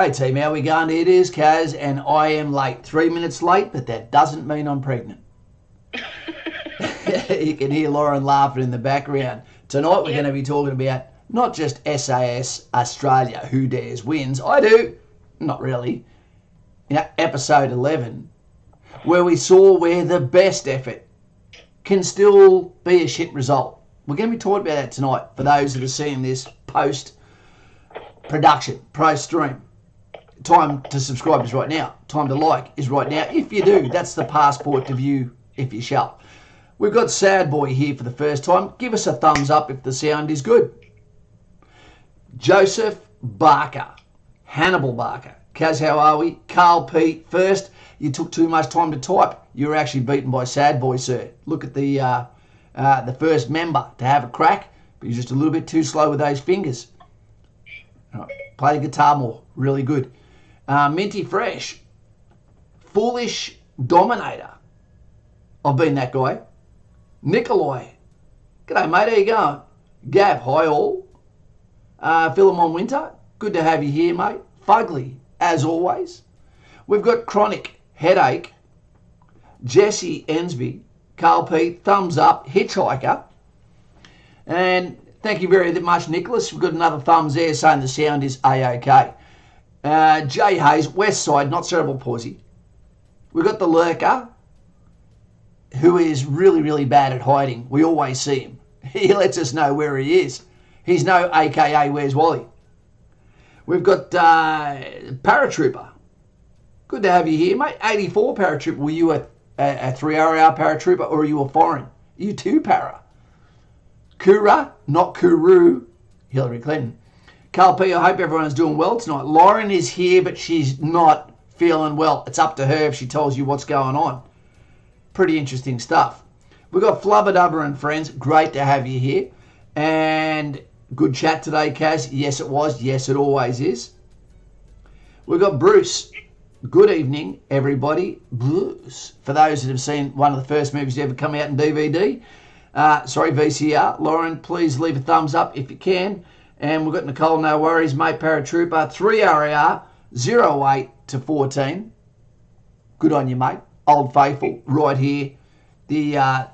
Hey team, how we going? It is Kaz and I am late. 3 minutes late, but that doesn't mean I'm pregnant. You can hear Lauren laughing in the background. Tonight we're going to be talking about not just SAS Australia, Who Dares Wins. I do. Not really. Episode 11, where we saw where the best effort can still be a shit result. We're going to be talking about that tonight for those that are seeing this post-production, post-stream. Time to subscribe is right now. Time to like is right now. If you do, that's the passport to view if you shall. We've got Sad Boy here for the first time. Give us a thumbs up if the sound is good. Joseph Barker. Hannibal Barker. Kaz, how are we? Carl P. First, you took too much time to type. You were actually beaten by Sad Boy, sir. Look at the first member to have a crack, but you're just a little bit too slow with those fingers. All right. Play the guitar more. Really good. Minty Fresh. Foolish Dominator. I've been that guy. Nikolai. G'day, mate. How you going? Gav. Hi, all. Philemon Winter. Good to have you here, mate. Fugly, as always. We've got Chronic Headache. Jesse Ensby. Carl P. Thumbs up. Hitchhiker. And thank you very much, Nicholas. We've got another thumbs there saying the sound is A-OK. Jay Hayes, West Side, not cerebral palsy. We've got the Lurker, who is really, really bad at hiding. We always see him. He lets us know where he is. He's no AKA Where's Wally. We've got Paratrooper. Good to have you here, mate. 84 Paratrooper. Were you a 3RR Paratrooper or are you a foreign? You too, Para. Kura, not Kuru. Hillary Clinton. Carl P, I hope everyone's doing well tonight. Lauren is here, but she's not feeling well. It's up to her if she tells you what's going on. Pretty interesting stuff. We've got Flubberdubber and friends. Great to have you here. And good chat today, Kaz. Yes, it was. Yes, it always is. We've got Bruce. Good evening, everybody. Bruce. For those that have seen one of the first movies to ever come out in DVD. VCR. Lauren, please leave a thumbs up if you can. And we've got Nicole, no worries, mate, Paratrooper, 3RAR, 08 to 14. Good on you, mate. Old Faithful, right here. The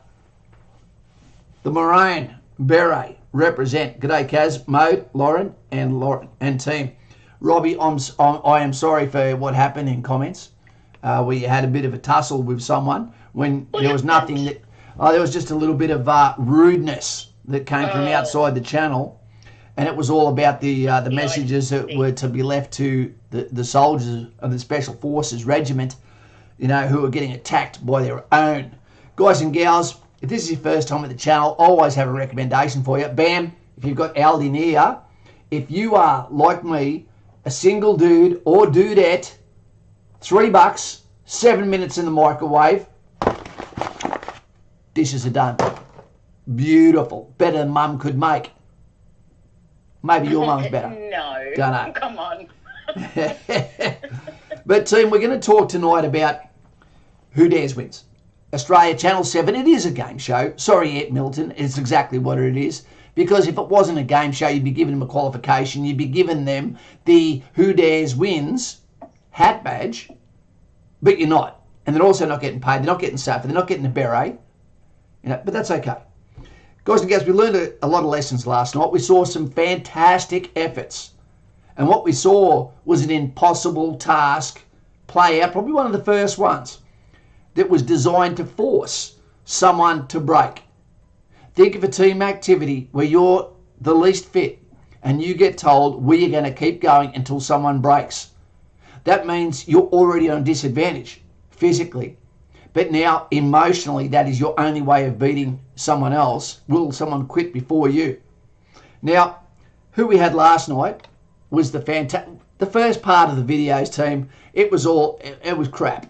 Moraine Beret represent. G'day, Kaz, Mode, Lauren, and team. Robbie, I am sorry for what happened in comments. We had a bit of a tussle with someone when there was nothing that. There was just a little bit of rudeness that came from outside the channel. And it was all about the messages that were to be left to the soldiers of the Special Forces Regiment, who are getting attacked by their own. Guys and gals, if this is your first time at the channel, I always have a recommendation for you. Bam, if you've got Aldi near, if you are, like me, a single dude or dudette, $3, 7 minutes in the microwave, dishes are done. Beautiful. Better than mum could make. Maybe your mum's better. No. Don't know. Come on. But team, we're going to talk tonight about Who Dares Wins. Australia Channel 7, it is a game show. Sorry, Ed Milton, it's exactly what it is. Because if it wasn't a game show, you'd be giving them a qualification. You'd be giving them the Who Dares Wins hat badge. But you're not. And they're also not getting paid. They're not getting safer. They're not getting a beret. But that's okay. Guys and gals, we learned a lot of lessons last night. We saw some fantastic efforts. And what we saw was an impossible task play out, probably one of the first ones, that was designed to force someone to break. Think of a team activity where you're the least fit and you get told, we are going to keep going until someone breaks. That means you're already on disadvantage physically. But now, emotionally, that is your only way of beating someone else. Will someone quit before you? Now, who we had last night was the first part of the videos, team. It was crap.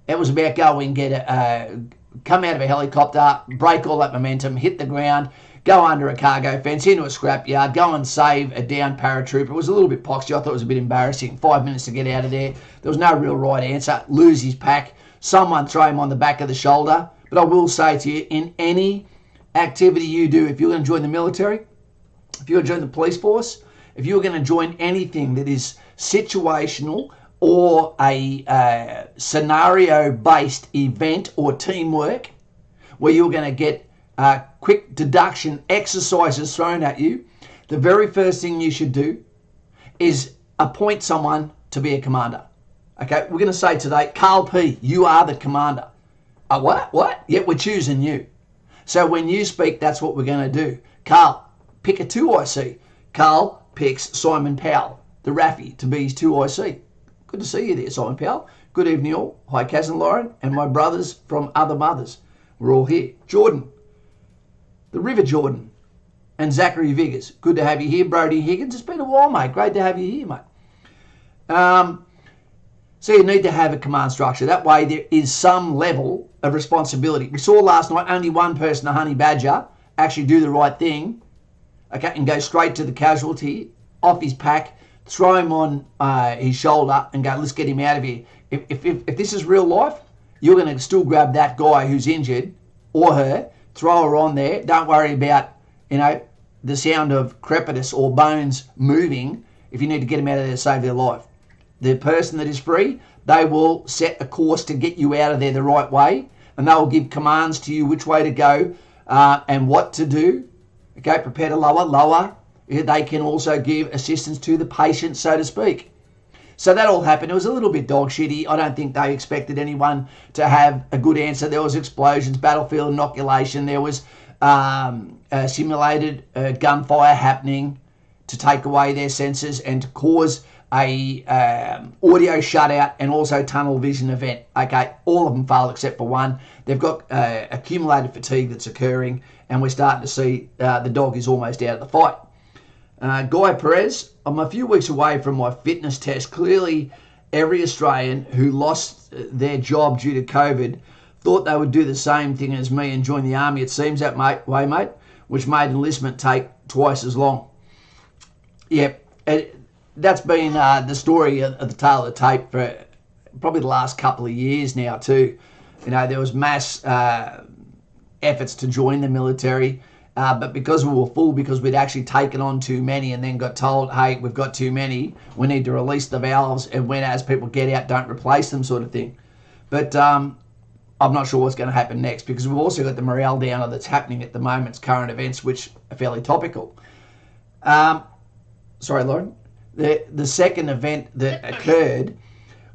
It was about come out of a helicopter, break all that momentum, hit the ground, go under a cargo fence, into a scrapyard, go and save a downed paratrooper. It was a little bit poxy. I thought it was a bit embarrassing. 5 minutes to get out of there. There was no real right answer. Lose his pack. Someone throw him on the back of the shoulder. But I will say to you, in any activity you do, if you're going to join the military, if you're going to join the police force, if you're going to join anything that is situational or a scenario-based event or teamwork where you're going to get quick deduction exercises thrown at you, the very first thing you should do is appoint someone to be a commander. Okay, we're going to say today, Carl P, you are the commander. What? Yeah, we're choosing you. So when you speak, that's what we're going to do. Carl, pick a 2IC. Carl picks Simon Powell, the Raffy, to be his 2IC. Good to see you there, Simon Powell. Good evening all. Hi, Kaz and Lauren, and my brothers from other mothers. We're all here. Jordan, the River Jordan, and Zachary Viggers. Good to have you here. Brody Higgins, it's been a while, mate. Great to have you here, mate. So you need to have a command structure. That way there is some level of responsibility. We saw last night only one person, a honey badger, actually do the right thing, okay, and go straight to the casualty, off his pack, throw him on his shoulder and go, let's get him out of here. If this is real life, you're going to still grab that guy who's injured or her, throw her on there. Don't worry about, the sound of crepitus or bones moving if you need to get them out of there to save their life. The person that is free, they will set a course to get you out of there the right way, and they will give commands to you which way to go and what to do. Okay, prepare to lower. They can also give assistance to the patient, so to speak. So that all happened. It was a little bit dog shitty. I don't think they expected anyone to have a good answer. There was explosions, battlefield inoculation. There was simulated gunfire happening to take away their senses and to cause a audio shutout and also tunnel vision event. Okay, all of them failed except for one. They've got accumulated fatigue that's occurring, and we're starting to see the dog is almost out of the fight. Guy Perez, I'm a few weeks away from my fitness test. Clearly, every Australian who lost their job due to COVID thought they would do the same thing as me and join the army. It seems that way, mate, which made enlistment take twice as long. Yep, that's been the story of the tail of the tape for probably the last couple of years now too. There was mass efforts to join the military, but because we were full, because we'd actually taken on too many and then got told, hey, we've got too many, we need to release the valves, and when as people get out, don't replace them, sort of thing. But I'm not sure what's going to happen next, because we've also got the morale downer that's happening at the moment's current events, which are fairly topical. Sorry, Lauren. The second event that occurred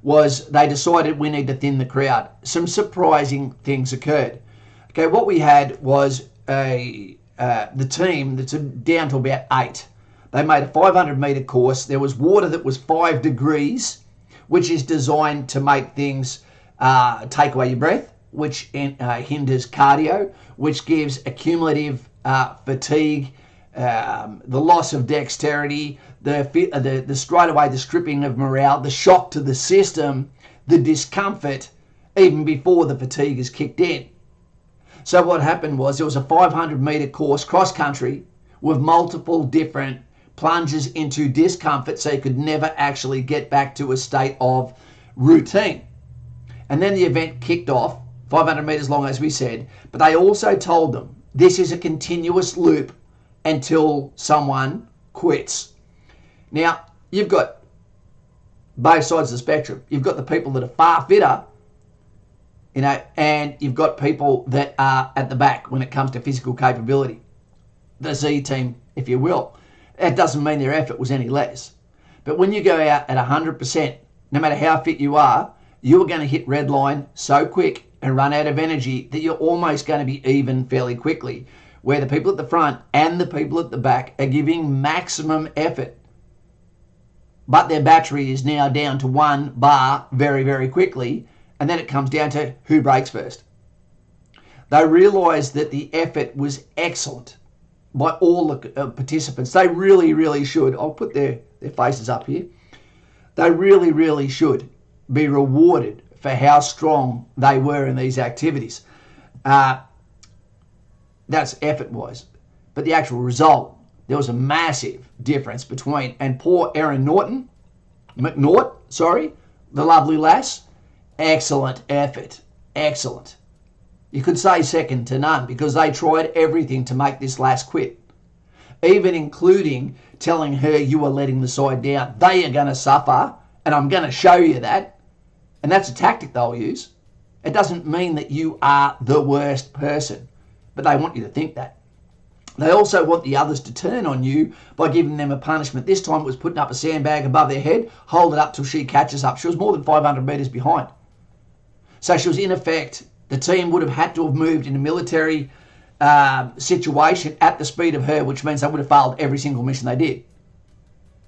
was they decided we need to thin the crowd. Some surprising things occurred. Okay, what we had was the team that's down to about 8. They made a 500-metre course. There was water that was 5 degrees, which is designed to make things take away your breath, which hinders cardio, which gives accumulative fatigue, the loss of dexterity, the straight away the stripping of morale, the shock to the system, the discomfort, even before the fatigue is kicked in. So what happened was there was a 500-metre course cross-country with multiple different plunges into discomfort, so you could never actually get back to a state of routine. And then the event kicked off, 500 metres long as we said, but they also told them this is a continuous loop until someone quits. Now, you've got both sides of the spectrum. You've got the people that are far fitter, and you've got people that are at the back when it comes to physical capability. The Z team, if you will. That doesn't mean their effort was any less. But when you go out at 100%, no matter how fit you are going to hit red line so quick and run out of energy that you're almost going to be even fairly quickly, where the people at the front and the people at the back are giving maximum effort, but their battery is now down to 1 bar very, very quickly, and then it comes down to who breaks first. They realised that the effort was excellent by all the participants. They really, really should. I'll put their faces up here. They really, really should be rewarded for how strong they were in these activities. That's effort-wise. But the actual result, there was a massive difference between, and poor Erin McNaught, the lovely lass, excellent effort, excellent. You could say second to none, because they tried everything to make this lass quit. even including telling her you are letting the side down. They are going to suffer, and I'm going to show you that. And that's a tactic they'll use. It doesn't mean that you are the worst person, but they want you to think that. They also want the others to turn on you by giving them a punishment. This time it was putting up a sandbag above their head, hold it up till she catches up. She was more than 500 metres behind. So she was, in effect, the team would have had to have moved in a military situation at the speed of her, which means they would have failed every single mission they did.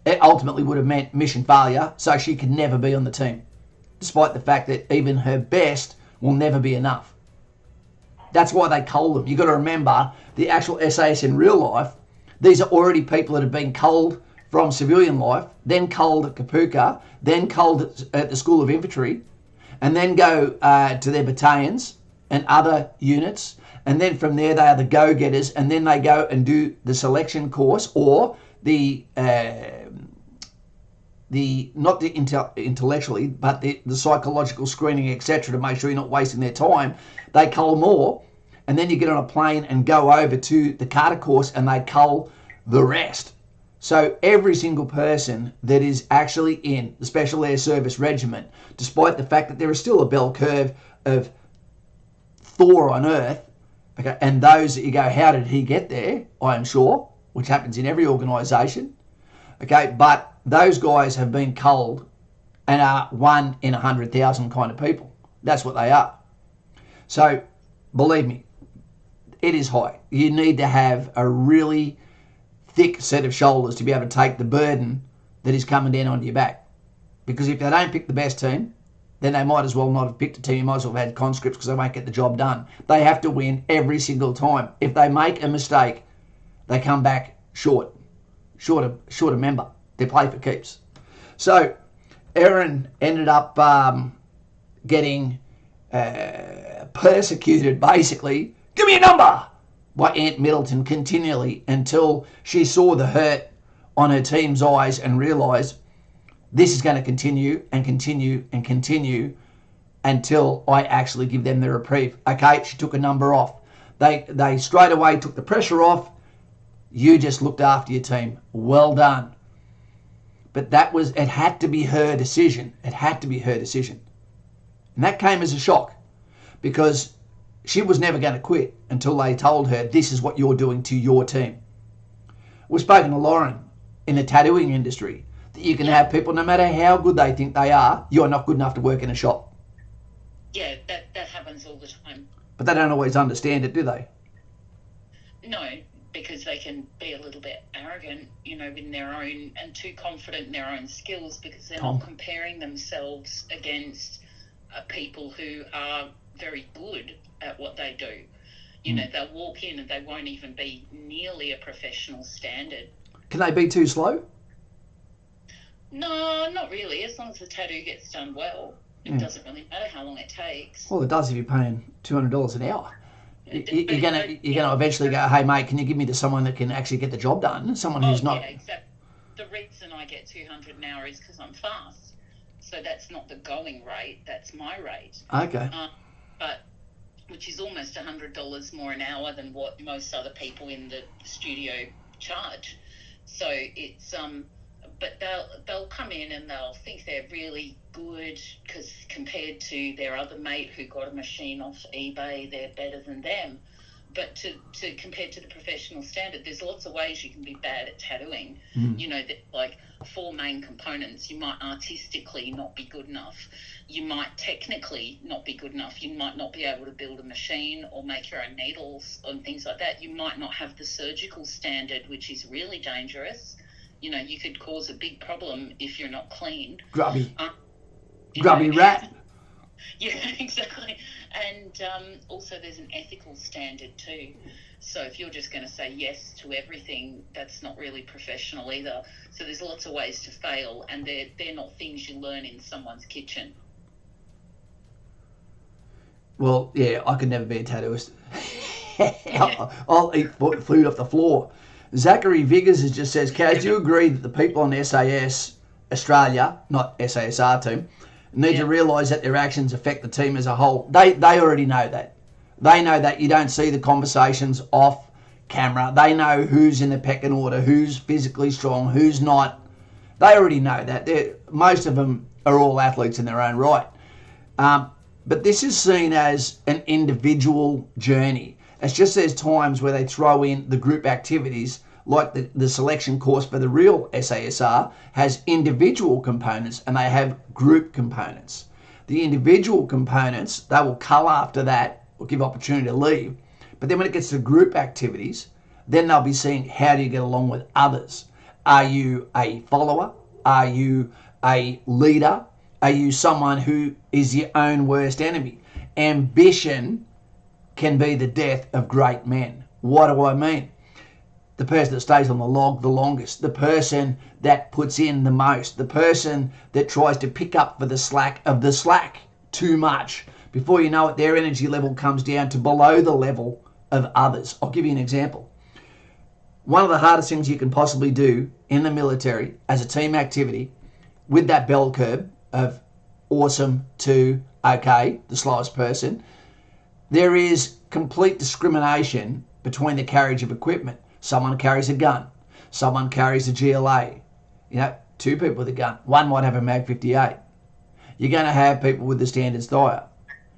It ultimately would have meant mission failure, so she could never be on the team, despite the fact that even her best will never be enough. That's why they cull them. You've got to remember, the actual SAS in real life, these are already people that have been culled from civilian life, then culled at Kapuka, then culled at the School of Infantry, and then go to their battalions and other units, and then from there they are the go-getters, and then they go and do the selection course, or the not the intellectually, but the psychological screening, etc., to make sure you're not wasting their time. They cull more, and then you get on a plane and go over to the Carter course, and they cull the rest. So every single person that is actually in the Special Air Service Regiment, despite the fact that there is still a bell curve of Thor on Earth, okay, and those that you go, how did he get there? I am sure, which happens in every organisation. Okay, but those guys have been culled and are 1 in 100,000 kind of people. That's what they are. So, believe me, it is high. You need to have a really thick set of shoulders to be able to take the burden that is coming down onto your back. Because if they don't pick the best team, then they might as well not have picked a team. You might as well have had conscripts, because they won't get the job done. They have to win every single time. If they make a mistake, they come back short a member. They play for keeps. So Erin ended up getting persecuted, basically. Give me a number! By Ant Middleton continually, until she saw the hurt on her team's eyes and realised this is going to continue and continue and continue until I actually give them the reprieve. Okay, she took a number off. They straight away took the pressure off. You just looked after your team. Well done. But it had to be her decision. It had to be her decision. And that came as a shock, because she was never going to quit until they told her, this is what you're doing to your team. We've spoken to Lauren in the tattooing industry, that you can have people, no matter how good they think they are, you're not good enough to work in a shop. Yeah, that happens all the time. But they don't always understand it, do they? No, because they can be a little bit arrogant, in their own, and too confident in their own skills, because they're not comparing themselves against people who are very good at what they do. They'll walk in and they won't even be nearly a professional standard. Can they be too slow? No, not really. As long as the tattoo gets done well, it doesn't really matter how long it takes. Well, it does if you're paying $200 an hour. You're gonna eventually go, hey mate, can you give me to someone that can actually get the job done? Someone who's not. Yeah, exactly. The reason I get $200 an hour is because I'm fast. So that's not the going rate. That's my rate. Okay. But which is almost $100 more an hour than what most other people in the studio charge. So it's but they'll come in and they'll think they're really good, because compared to their other mate who got a machine off eBay, they're better than them. But to compared to the professional standard, there's lots of ways you can be bad at tattooing. There's like 4 main components. You might artistically not be good enough. You might technically not be good enough. You might not be able to build a machine or make your own needles and things like that. You might not have the surgical standard, which is really dangerous. You could cause a big problem if you're not clean. Grubby rat. Yeah, exactly. And also there's an ethical standard too. So if you're just going to say yes to everything, that's not really professional either. So there's lots of ways to fail, and they're not things you learn in someone's kitchen. Well, yeah, I could never be a tattooist. I'll eat food off the floor. Zachary Viggers just says, Kaz, do you agree that the people on SAS Australia, not SASR team, need to realise that their actions affect the team as a whole? They already know that. They know that. You don't see the conversations off camera. They know who's in the pecking order, who's physically strong, who's not. They already know that. Most of them are all athletes in their own right. But this is seen as an individual journey. It's just there's times where they throw in the group activities, like the selection course for the real SASR has individual components and they have group components. The individual components, they will cull after that or give opportunity to leave. But then when it gets to group activities, then they'll be seeing how do you get along with others. Are you a follower? Are you a leader? Are you someone who is your own worst enemy? Ambition can be the death of great men. What do I mean? The person that stays on the log the longest, the person that puts in the most, the person that tries to pick up for the slack of the slack too much. Before you know it, their energy level comes down to below the level of others. I'll give you an example. One of the hardest things you can possibly do in the military as a team activity with that bell curve of awesome to okay, the slowest person, there is complete discrimination between the carriage of equipment. Someone carries a gun. Someone carries a GLA. You know, two people with a gun. One might have a Mag 58. You're going to have people with the standard style.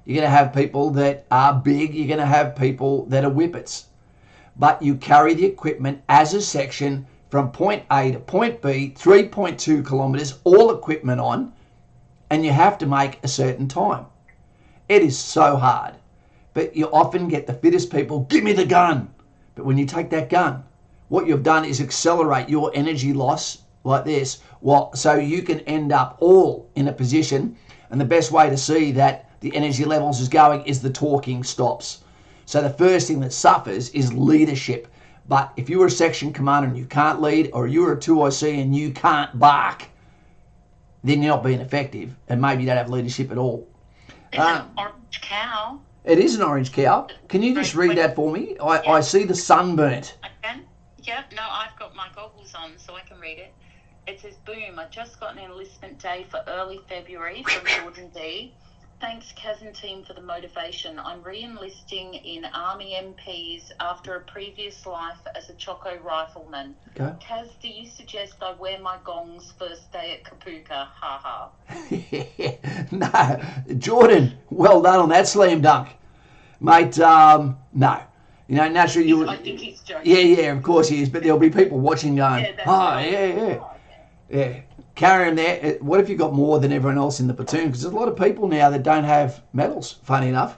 You're going to have people that are big. You're going to have people that are whippets. But you carry the equipment as a section from point A to point B, 3.2 kilometres, all equipment on, and you have to make a certain time. It is so hard. But you often get the fittest people, give me the gun. But when you take that gun, what you've done is accelerate your energy loss like this, so you can end up all in a position. And the best way to see that the energy levels is going is the talking stops. So the first thing that suffers is leadership. But if you were a section commander and you can't lead, or you were a 2IC and you can't bark, then you're not being effective, and maybe you don't have leadership at all. It's an orange cow. It is an orange cow. Can you just read that for me? I see the sunburnt. I can? Yeah, no, I've got my goggles on so I can read it. It says, boom, I just got an enlistment day for early February from Jordan D. Thanks, Kaz and team, for the motivation. I'm re-enlisting in Army MPs after a previous life as a Choco rifleman. Okay. Kaz, do you suggest I wear my gongs first day at Kapuka? Ha ha. No, Jordan, well done on that slam dunk. Mate, no. You know, naturally you... I think he's joking. Yeah, of course he is, but there'll be people watching going, yeah. Carry him there. What if you got more than everyone else in the platoon? Because there's a lot of people now that don't have medals, funny enough.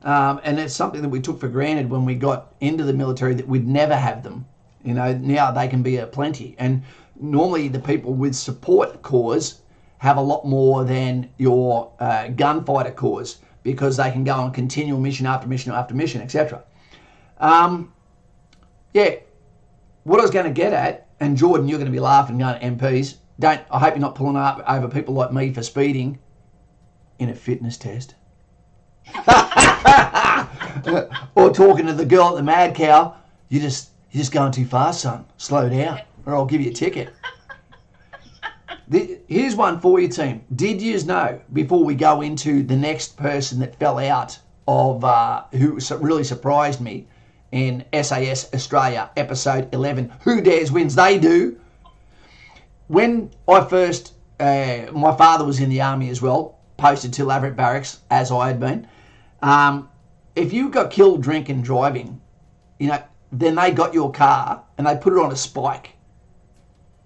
And it's something that we took for granted when we got into the military, that we'd never have them. You know, now they can be a plenty. And normally the people with support corps have a lot more than your gunfighter corps, because they can go on continual mission after mission after mission, etc. What I was going to get at, and Jordan, you're going to be laughing going to MPs, I hope you're not pulling up over people like me for speeding in a fitness test. Or talking to the girl at the Mad Cow, you're just going too fast, son. Slow down, or I'll give you a ticket. Here's one for you, team. Did you know, before we go into the next person that fell out of, who really surprised me in SAS Australia, episode 11, Who Dares Wins? They do. When I first, my father was in the army as well, posted to Laverick Barracks, as I had been. If you got killed drinking, driving, you know, then they got your car and they put it on a spike.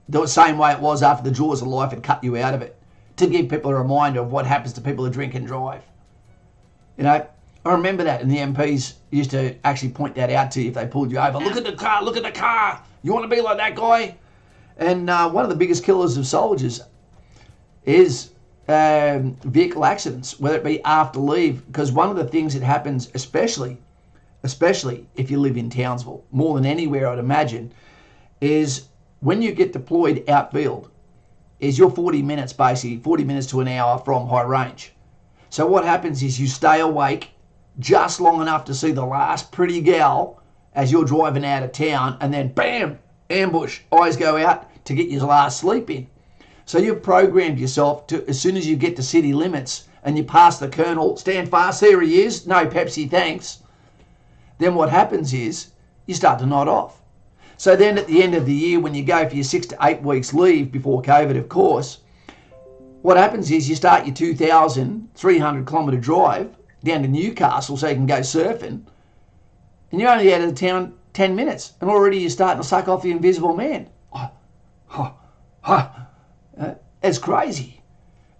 The same way it was after the jaws of life had cut you out of it, to give people a reminder of what happens to people who drink and drive. You know, I remember that, and the MPs used to actually point that out to you if they pulled you over. Look at the car, you want to be like that guy? And one of the biggest killers of soldiers is vehicle accidents, whether it be after leave, because one of the things that happens, especially if you live in Townsville, more than anywhere I'd imagine, is when you get deployed outfield, is you're 40 minutes to an hour from high range. So what happens is you stay awake just long enough to see the last pretty gal as you're driving out of town, and then bam, ambush, eyes go out to get your last sleep in. So you've programmed yourself to, as soon as you get to city limits and you pass the colonel, stand fast, there he is, no Pepsi thanks. Then what happens is you start to nod off. So then at the end of the year, when you go for your 6 to 8 weeks leave before COVID, of course, what happens is you start your 2,300 kilometre drive down to Newcastle so you can go surfing, and you're only out of the town 10 minutes, and already you're starting to suck off the invisible man. It's crazy.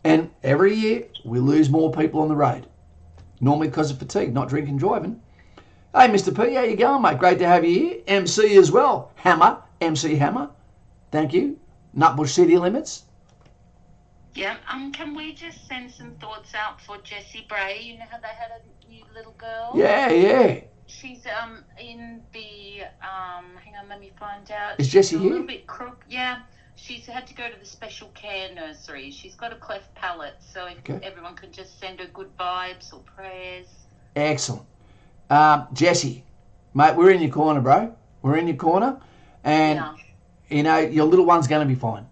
And every year we lose more people on the road, normally because of fatigue, not drinking, driving. Hey, Mr. P, how you going, mate? Great to have you here. MC as well. Hammer, MC Hammer. Thank you. Nutbush City Limits. Yeah, can we just send some thoughts out for Jessie Bray? You know how they had a new little girl? Yeah. She's in the hang on, let me find out. Is Jessie here? A little bit crook. Yeah, she's had to go to the special care nursery. She's got a cleft palate, so if everyone could just send her good vibes or prayers. Excellent. Jessie, mate, we're in your corner, bro. We're in your corner, and you know your little one's going to be fine.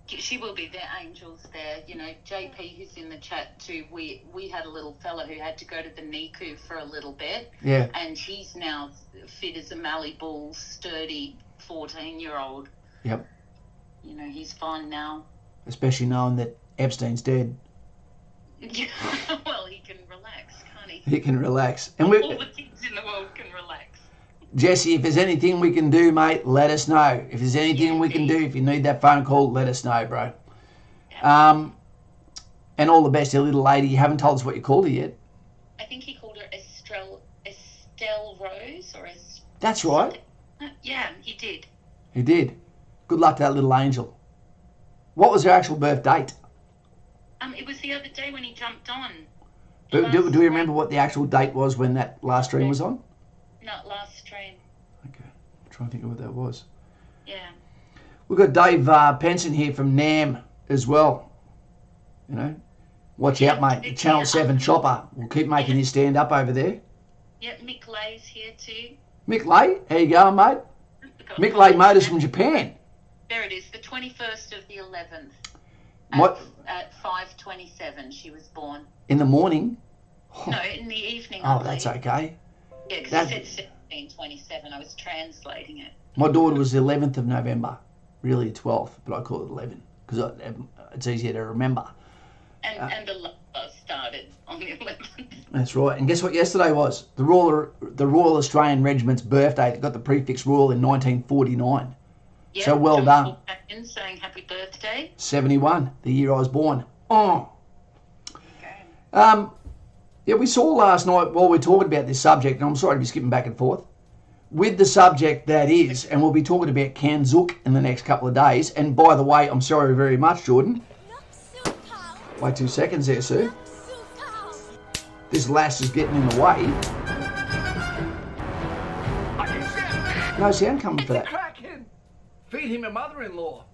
She will be. They're angels there. You know, JP, who's in the chat too, we had a little fella who had to go to the NICU for a little bit. Yeah. And he's now fit as a Mallee Bull, sturdy 14-year-old. Yep. You know, he's fine now. Especially knowing that Epstein's dead. Well, he can relax, can't he? He can relax. And all the kids in the world can relax. Jesse, if there's anything we can do, mate, let us know. If there's anything we can do, if you need that phone call, let us know, bro. Yeah. And all the best to your little lady. You haven't told us what you called her yet. I think he called her Estelle Rose or That's right. Yeah, he did. He did. Good luck to that little angel. What was her actual birth date? It was the other day when he jumped on. Do we remember what the actual date was when that last stream was on? Not last stream. Okay. I'm trying to think of what that was. Yeah. We've got Dave Penson here from NAM as well. You know, watch out, mate. The Channel 7 chopper will keep making you stand up over there. Yeah, Mick Lay's here too. Mick Lay, how you going, mate? Mick Lay Motors from Japan. There it is, the 21st of the 11th. What? At 5:27 she was born. In the morning? No, in the evening. Oh, that's okay. Yeah, because it said 17:27. I was translating it. My daughter was the 11th of November, really 12th, but I call it 11 because it's easier to remember. And the love started on the 11th. That's right. And guess what yesterday was? The Royal Australian Regiment's birthday. It got the prefix Royal in 1949. Yep, so well done. Saying happy birthday. 71, the year I was born. Oh. Okay. Yeah, we saw last night while we were talking about this subject, and I'm sorry to be skipping back and forth, with the subject that is, and we'll be talking about Kanzook in the next couple of days. And by the way, I'm sorry very much, Jordan. Wait 2 seconds there, sir. This lass is getting in the way. No sound coming for that. Feed him a mother-in-law.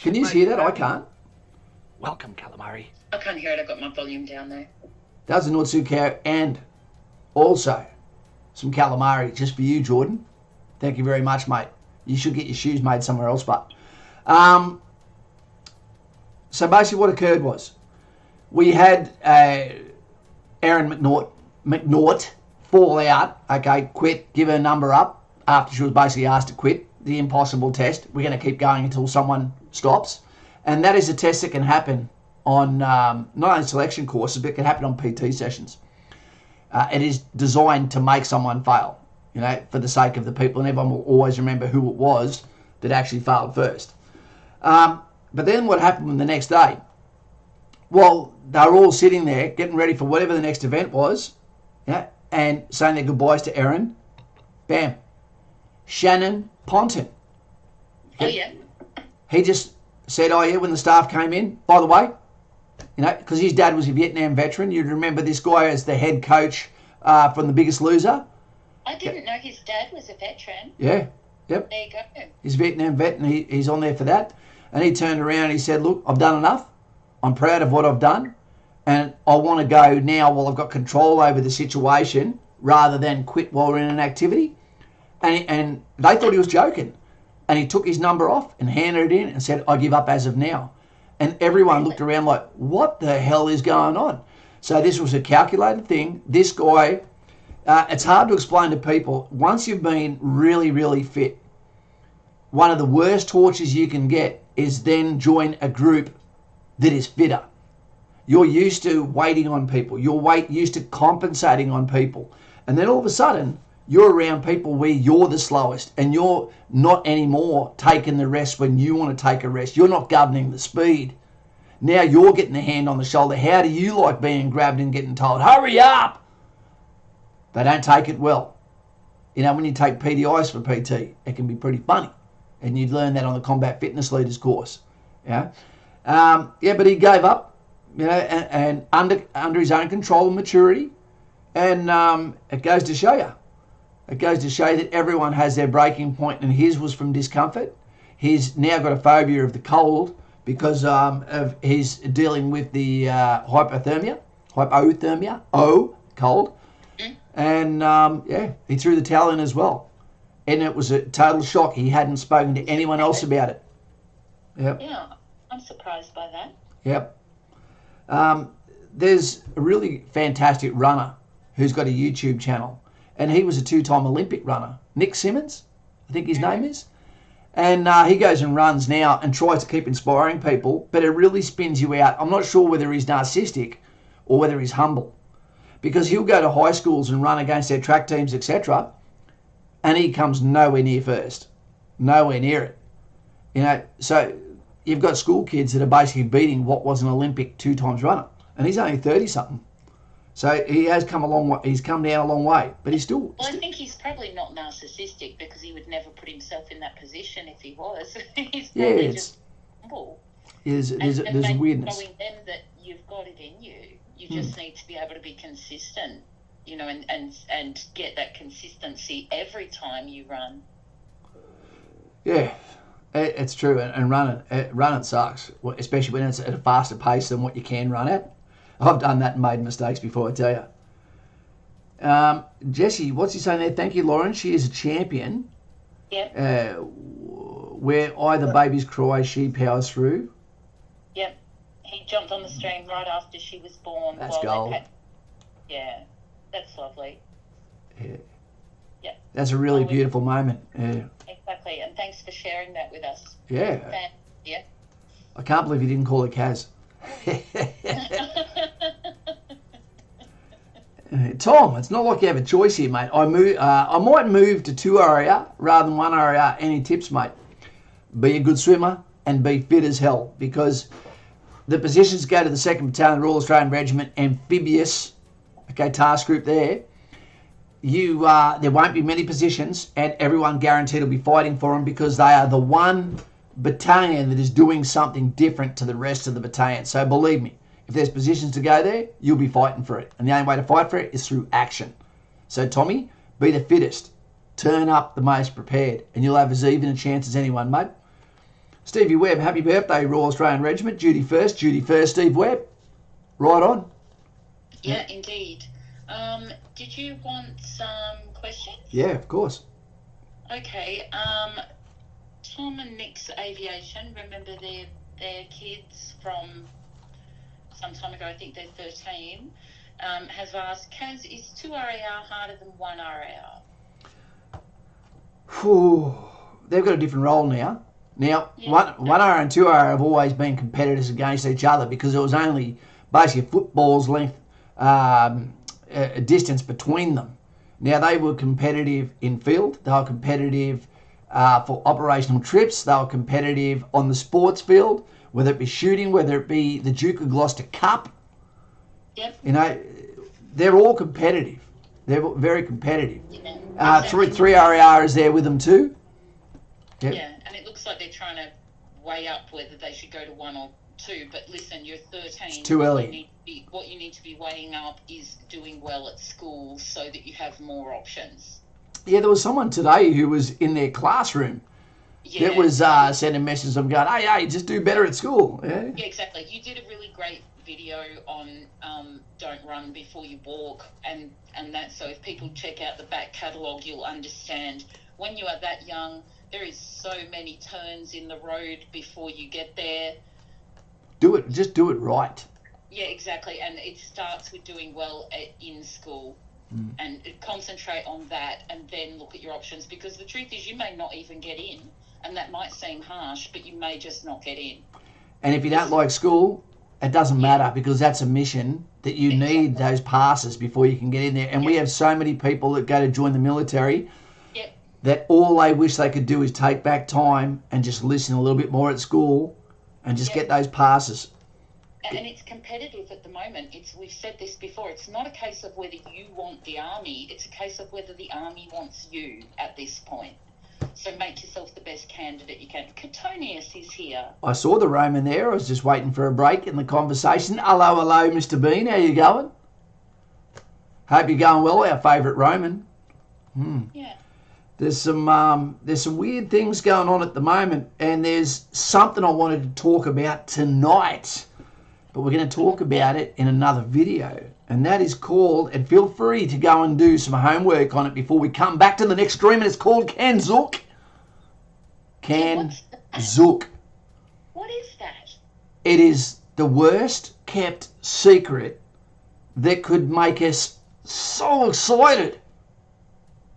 Can you hear that? I can't. Welcome, calamari. I can't hear it. I've got my volume down there. That was a Nutsu cow and also some calamari just for you, Jordan. Thank you very much, mate. You should get your shoes made somewhere else, but... So basically what occurred was we had Erin McNaught fall out, okay, quit, give her number up after she was basically asked to quit. The impossible test. We're going to keep going until someone stops. And that is a test that can happen on not only selection courses, but it can happen on PT sessions. It is designed to make someone fail, you know, for the sake of the people. And everyone will always remember who it was that actually failed first. But then what happened the next day? Well, they were all sitting there getting ready for whatever the next event was, yeah, and saying their goodbyes to Erin. Bam. Shannon Ponton. Oh, yeah. He just said, oh, yeah, when the staff came in, by the way, you know, because his dad was a Vietnam veteran. You'd remember this guy as the head coach from The Biggest Loser. I didn't know his dad was a veteran. Yeah, yep. There you go. He's a Vietnam vet, and he's on there for that. And he turned around and he said, look, I've done enough. I'm proud of what I've done. And I want to go now while I've got control over the situation rather than quit while we're in an activity. And they thought he was joking. And he took his number off and handed it in and said, I give up as of now. And everyone looked around like, what the hell is going on? So this was a calculated thing. This guy it's hard to explain to people. Once you've been really, really fit, one of the worst tortures you can get is then join a group that is fitter. You're used to waiting on people. You're used to compensating on people. And then all of a sudden, you're around people where you're the slowest and you're not anymore taking the rest when you want to take a rest. You're not governing the speed. Now you're getting the hand on the shoulder. How do you like being grabbed and getting told, hurry up? They don't take it well. You know, when you take PDIs for PT, it can be pretty funny. And you'd learn that on the Combat Fitness Leaders course. Yeah, but he gave up, you know, and under his own control and maturity. And it goes to show you. It goes to show you that everyone has their breaking point, and his was from discomfort. He's now got a phobia of the cold because of his dealing with the hypothermia, cold. And he threw the towel in as well. And it was a total shock. He hadn't spoken to anyone else about it. Yep. Yeah, I'm surprised by that. Yep. There's a really fantastic runner who's got a YouTube channel. And he was a 2-time Olympic runner. Nick Simmons, I think his name is. And he goes and runs now and tries to keep inspiring people, but it really spins you out. I'm not sure whether he's narcissistic or whether he's humble. Because he'll go to high schools and run against their track teams, etc., and he comes nowhere near first. Nowhere near it. You know, so you've got school kids that are basically beating what was an Olympic 2 times runner. And he's only 30-something. So he has come a long way. He's come down a long way, but he's still... Well, I think he's probably not narcissistic because he would never put himself in that position if he was. He's probably just humble. There's weirdness. Showing them that you've got it in you. You just need to be able to be consistent, you know, and get that consistency every time you run. Yeah, it's true. And running sucks, especially when it's at a faster pace than what you can run at. I've done that and made mistakes before, I tell you. Jessie, what's he saying there? Thank you, Lauren. She is a champion. Yep. Where either babies cry, she powers through. Yep. He jumped on the stream right after she was born. That's gold. Yeah, that's lovely. Yeah. Yeah. That's a really beautiful moment. Yeah. Exactly, and thanks for sharing that with us. Yeah. Yeah. I can't believe you didn't call her Kaz. Tom, it's not like you have a choice here, mate. I might move to 2 RAR rather than 1 RAR. Any tips, mate? Be a good swimmer and be fit as hell, because the positions go to the 2nd Battalion Royal Australian Regiment Amphibious, task group there. There won't be many positions, and everyone guaranteed will be fighting for them because they are the one battalion that is doing something different to the rest of the battalion. So believe me, if there's positions to go there, you'll be fighting for it. And the only way to fight for it is through action. So Tommy, be the fittest. Turn up the most prepared, and you'll have as even a chance as anyone, mate. Stevie Webb, happy birthday, Royal Australian Regiment. Duty first, Steve Webb. Right on. Yeah, indeed. Did you want some questions? Yeah, of course. Okay. Tom and Nick's Aviation, remember their kids from some time ago, I think they're 13, has asked, Kaz, is 2 RAR harder than 1 RAR? They've got a different role now. Now, Yeah. 1 RAR and 2 RAR have always been competitors against each other because it was only basically a football's length a distance between them. Now, they were competitive in field. They were competitive for operational trips. They were competitive on the sports field, whether it be shooting, whether it be the Duke of Gloucester Cup. Yep. You know, they're all competitive. They're very competitive. Yeah. 3 RAR is there with them too. Yep. Yeah, and it looks like they're trying to weigh up whether they should go to 1 or 2. But listen, you're 13. It's too early. What you need to be weighing up is doing well at school so that you have more options. Yeah, there was someone today who was in their classroom. Yeah. That was sending messages of going, hey, just do better at school. Yeah, Yeah, exactly. You did a really great video on don't run before you walk and that. So if people check out the back catalogue, you'll understand when you are that young, there is so many turns in the road before you get there. Just do it right. Yeah, exactly. And it starts with doing well in school. and concentrate on that, and then look at your options, because the truth is you may not even get in, and that might seem harsh, but you may just not get in. And if you don't like school, it doesn't matter, because that's a mission that you need those passes before you can get in there. And we have so many people that go to join the military that all they wish they could do is take back time and just listen a little bit more at school and just get those passes. And it's competitive at the moment. We've said this before. It's not a case of whether you want the army. It's a case of whether the army wants you at this point. So make yourself the best candidate you can. Catonius is here. I saw the Roman there. I was just waiting for a break in the conversation. Hello, Mr. Bean. How you going? Hope you're going well, our favourite Roman. Yeah. There's some weird things going on at the moment, and there's something I wanted to talk about tonight, but we're going to talk about it in another video, and that is called, and feel free to go and do some homework on it before we come back to the next stream, and it's called Kanzook. Kanzook. What is that? It is the worst kept secret that could make us so excited.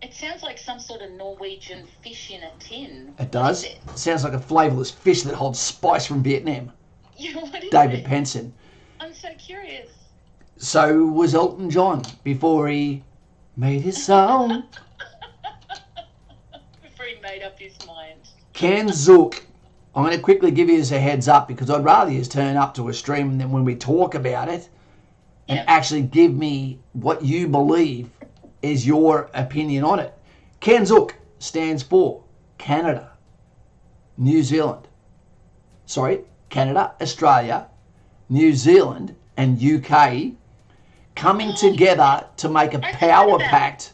It sounds like some sort of Norwegian fish in a tin. It does. It sounds like a flavourless fish that holds spice from Vietnam. Yeah, what is David it? Penson. I'm so curious. So was Elton John before he made his song. Before he made up his mind. Kanzook. I'm going to quickly give you a heads up, because I'd rather you turn up to a stream than when we talk about it and actually give me what you believe is your opinion on it. Kanzook stands for Canada, Canada, Australia, New Zealand, and UK coming together to make a power pact.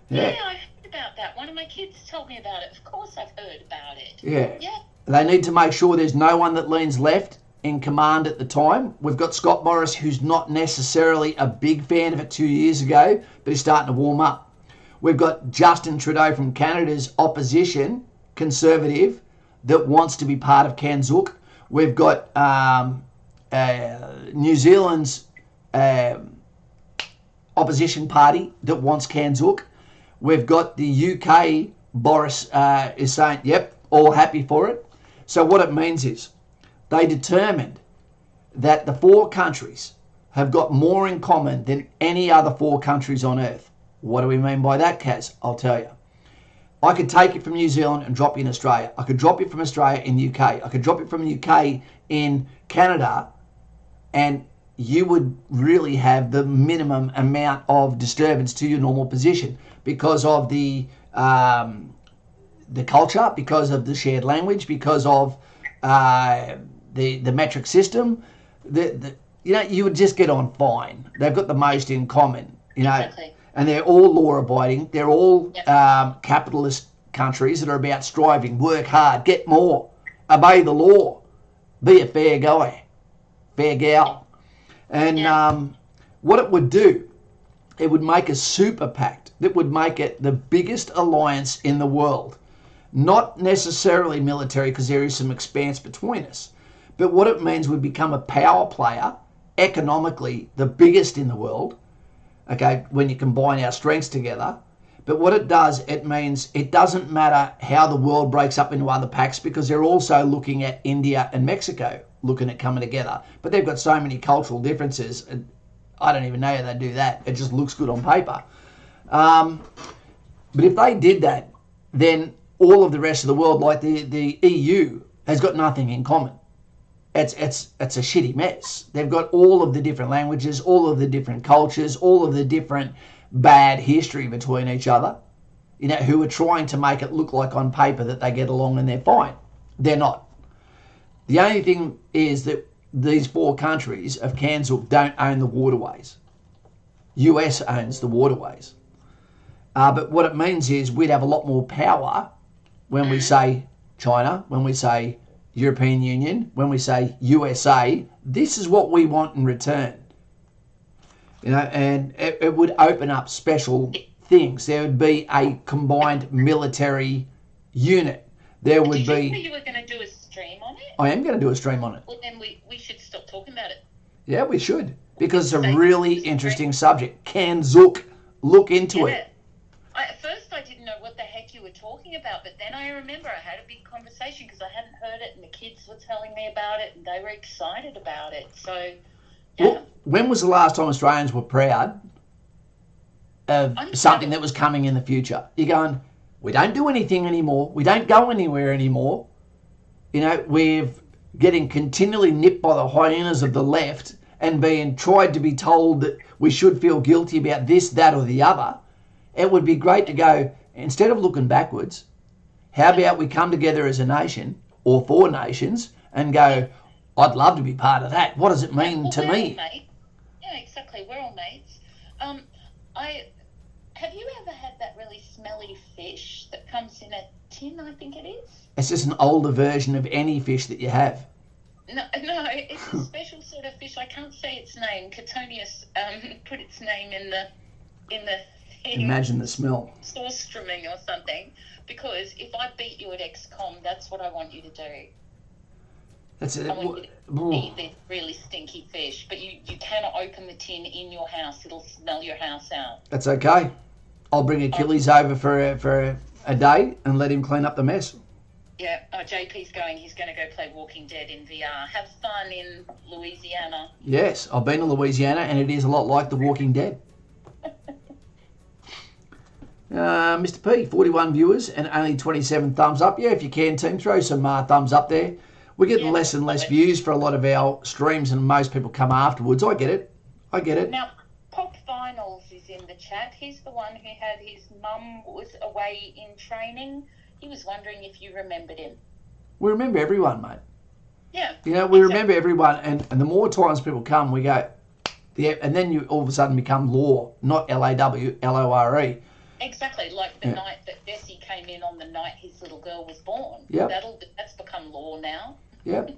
Yeah, I heard about that. One of my kids told me about it. Of course I've heard about it. Yeah. They need to make sure there's no one that leans left in command at the time. We've got Scott Morris, who's not necessarily a big fan of it 2 years ago, but he's starting to warm up. We've got Justin Trudeau from Canada's opposition, Conservative, that wants to be part of Kanzook. We've got New Zealand's opposition party that wants Kanzook. We've got the UK, Boris is saying, yep, all happy for it. So what it means is they determined that the four countries have got more in common than any other four countries on earth. What do we mean by that, Kaz? I'll tell you. I could take it from New Zealand and drop it in Australia. I could drop it from Australia in UK. I could drop it from UK in Canada, and you would really have the minimum amount of disturbance to your normal position because of the culture, because of the shared language, because of the metric system. You would just get on fine. They've got the most in common, Exactly. And they're all law-abiding. They're all capitalist countries that are about striving, work hard, get more, obey the law, be a fair guy, fair gal. And what it would do, it would make a super pact that would make it the biggest alliance in the world. Not necessarily military, because there is some expanse between us. But what it means, we become a power player, economically the biggest in the world, okay, when you combine our strengths together. But what it does, it means it doesn't matter how the world breaks up into other pacts, because they're also looking at India and Mexico, looking at coming together. But they've got so many cultural differences, I don't even know how they do that. It just looks good on paper. But if they did that, then all of the rest of the world, like the EU, has got nothing in common. It's a shitty mess. They've got all of the different languages, all of the different cultures, all of the different bad history between each other, who are trying to make it look like on paper that they get along and they're fine. They're not. The only thing is that these four countries of Kanzook don't own the waterways. US owns the waterways. But what it means is we'd have a lot more power when we say China, when we say European Union, when we say USA. This is what we want in return. And it would open up special things. There would be a combined military unit. There would be... You were going to do a stream on it? I am going to do a stream on it. Well, then we should stop talking about it. Yeah, we should. Because it's a really interesting subject. Kanzook. Look into it. At first I didn't know what the heck you were talking about, but then I remember I had a big conversation because I hadn't heard it and the kids were telling me about it and they were excited about it. So, yeah. Well, when was the last time Australians were proud of something that was coming in the future? You're going, we don't do anything anymore. We don't go anywhere anymore. You know, we're getting continually nipped by the hyenas of the left and being tried to be told that we should feel guilty about this, that or the other. It would be great to go, instead of looking backwards, how about we come together as a nation or 4 nations and go, I'd love to be part of that. What does it mean to me? Yeah, exactly. We're all mates. Have you ever had that really smelly fish that comes in a tin, I think it is? It's just an older version of any fish that you have. No, it's a special sort of fish. I can't say its name. Catonius put its name in the thing. Imagine the smell. Saucestrumming or something. Because if I beat you at XCOM, that's what I want you to do. That's it. I want you to eat this really stinky fish, but you cannot open the tin in your house. It'll smell your house out. That's okay. I'll bring Achilles over for a day and let him clean up the mess. Yeah, JP's going. He's going to go play Walking Dead in VR. Have fun in Louisiana. Yes, I've been to Louisiana and it is a lot like The Walking Dead. Mr. P, 41 viewers and only 27 thumbs up. Yeah, if you can, team, throw some thumbs up there. We're getting less and less views for a lot of our streams and most people come afterwards. I get it. Now, Pop Finals is in the chat. He's the one who had his mum was away in training. He was wondering if you remembered him. We remember everyone, mate. Yeah. You know, we remember everyone, and the more times people come, we go, yeah, and then you all of a sudden become Law, not L-A-W, L-O-R-E. Exactly, like the night that Jesse came in on the night his little girl was born. Yeah. That's become Law now. Yep.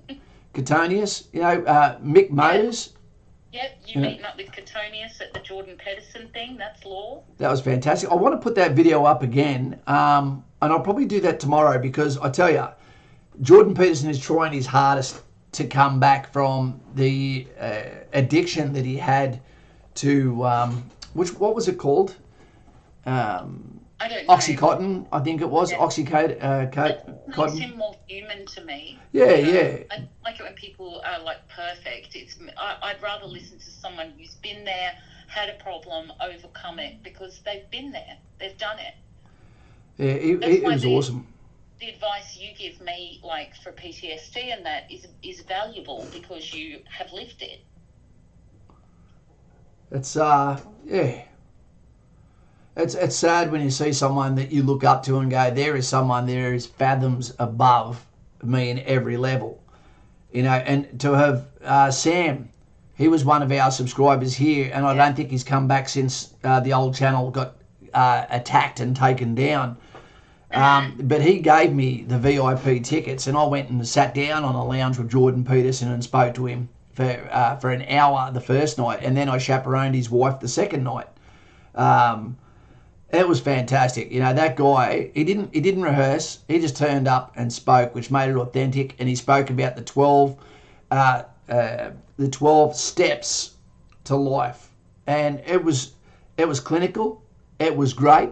Catonius, you know, Mick Motors. Yep, you meeting up with Catonius at the Jordan Pedersen thing, that's Law. That was fantastic. I want to put that video up again, and I'll probably do that tomorrow because I tell you, Jordan Peterson is trying his hardest to come back from the addiction that he had to, what was it called? I don't know. Oxycontin, I think it was. Oxycodone. Makes him more human to me. Yeah. I like it when people are like perfect. I'd rather listen to someone who's been there, had a problem, overcome it, because they've been there. They've done it. Yeah, it was awesome. The advice you give me, like for PTSD and that, is valuable because you have lived it. It's yeah. It's sad when you see someone that you look up to and go, there is someone there is fathoms above me in every level, you know. And to have Sam, he was one of our subscribers here, and I don't think he's come back since the old channel got attacked and taken down. But he gave me the VIP tickets, and I went and sat down on a lounge with Jordan Peterson and spoke to him for an hour the first night, and then I chaperoned his wife the second night. It was fantastic. You know, that guy, he didn't rehearse. He just turned up and spoke, which made it authentic. And he spoke about the 12 steps to life. And it was clinical. It was great.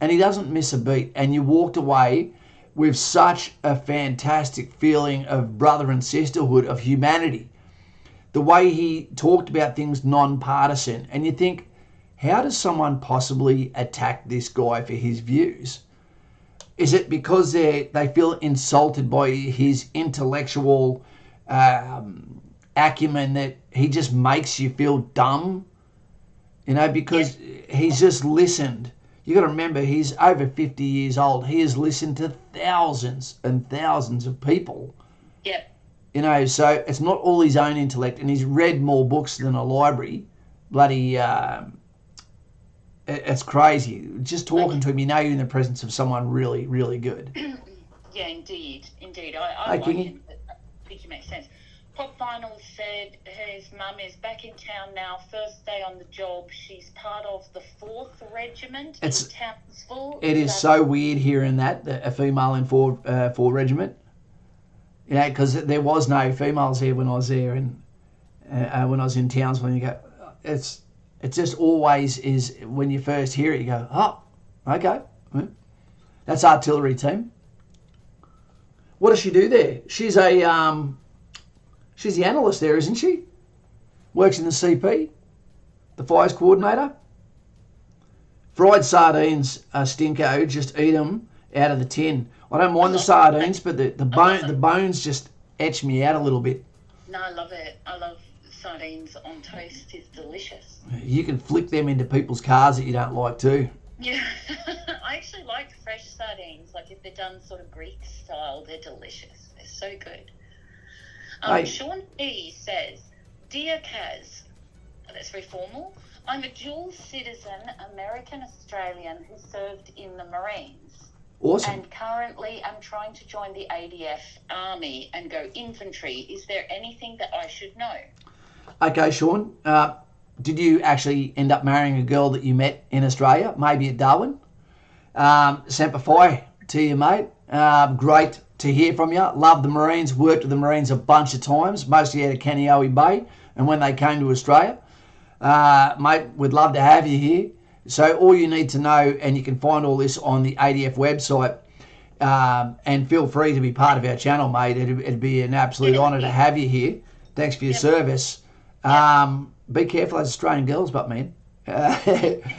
And he doesn't miss a beat. And you walked away with such a fantastic feeling of brother and sisterhood, of humanity. The way he talked about things non-partisan. And you think, how does someone possibly attack this guy for his views? Is it because they feel insulted by his intellectual acumen that he just makes you feel dumb? You know, because he's just listened. You got to remember, he's over 50 years old. He has listened to thousands and thousands of people. Yep. You know, so it's not all his own intellect, and he's read more books than a library. Bloody... It's crazy. Just talking to him, you know you're in the presence of someone really, really good. Yeah, indeed. I like him. I think he makes sense. Pop Vinyl said his mum is back in town now, first day on the job. She's part of the 4th Regiment in Townsville. It is so weird hearing that a female in 4 Regiment. You know, because there was no females here when I was there, and when I was in Townsville, and you go, it just always is, when you first hear it, you go, oh, okay. That's artillery team. What does she do there? She's the analyst there, isn't she? Works in the CP, the fires coordinator. Fried sardines are stinko. Just eat them out of the tin. I don't mind the sardines, but the bones just etch me out a little bit. No, I love it. I love sardines on toast. It's delicious. You can flick them into people's cars that you don't like too. Yeah, I actually like fresh sardines. Like if they're done sort of Greek style, they're delicious. They're so good. Hey. Sean P says, "Dear Kaz," that's very formal. "I'm a dual citizen, American-Australian who served in the Marines. Awesome. And currently I'm trying to join the ADF Army and go infantry. Is there anything that I should know?" Okay, Sean. Did you actually end up marrying a girl that you met in Australia, maybe at Darwin? Semper Fi to you, mate. Great to hear from you. Love the Marines. Worked with the Marines a bunch of times, mostly out of Kaneohe Bay. And when they came to Australia, mate, we'd love to have you here. So all you need to know, and you can find all this on the ADF website, and feel free to be part of our channel, mate. It'd be an absolute honour to have you here. Thanks for your service. Be careful, those Australian girls, but man.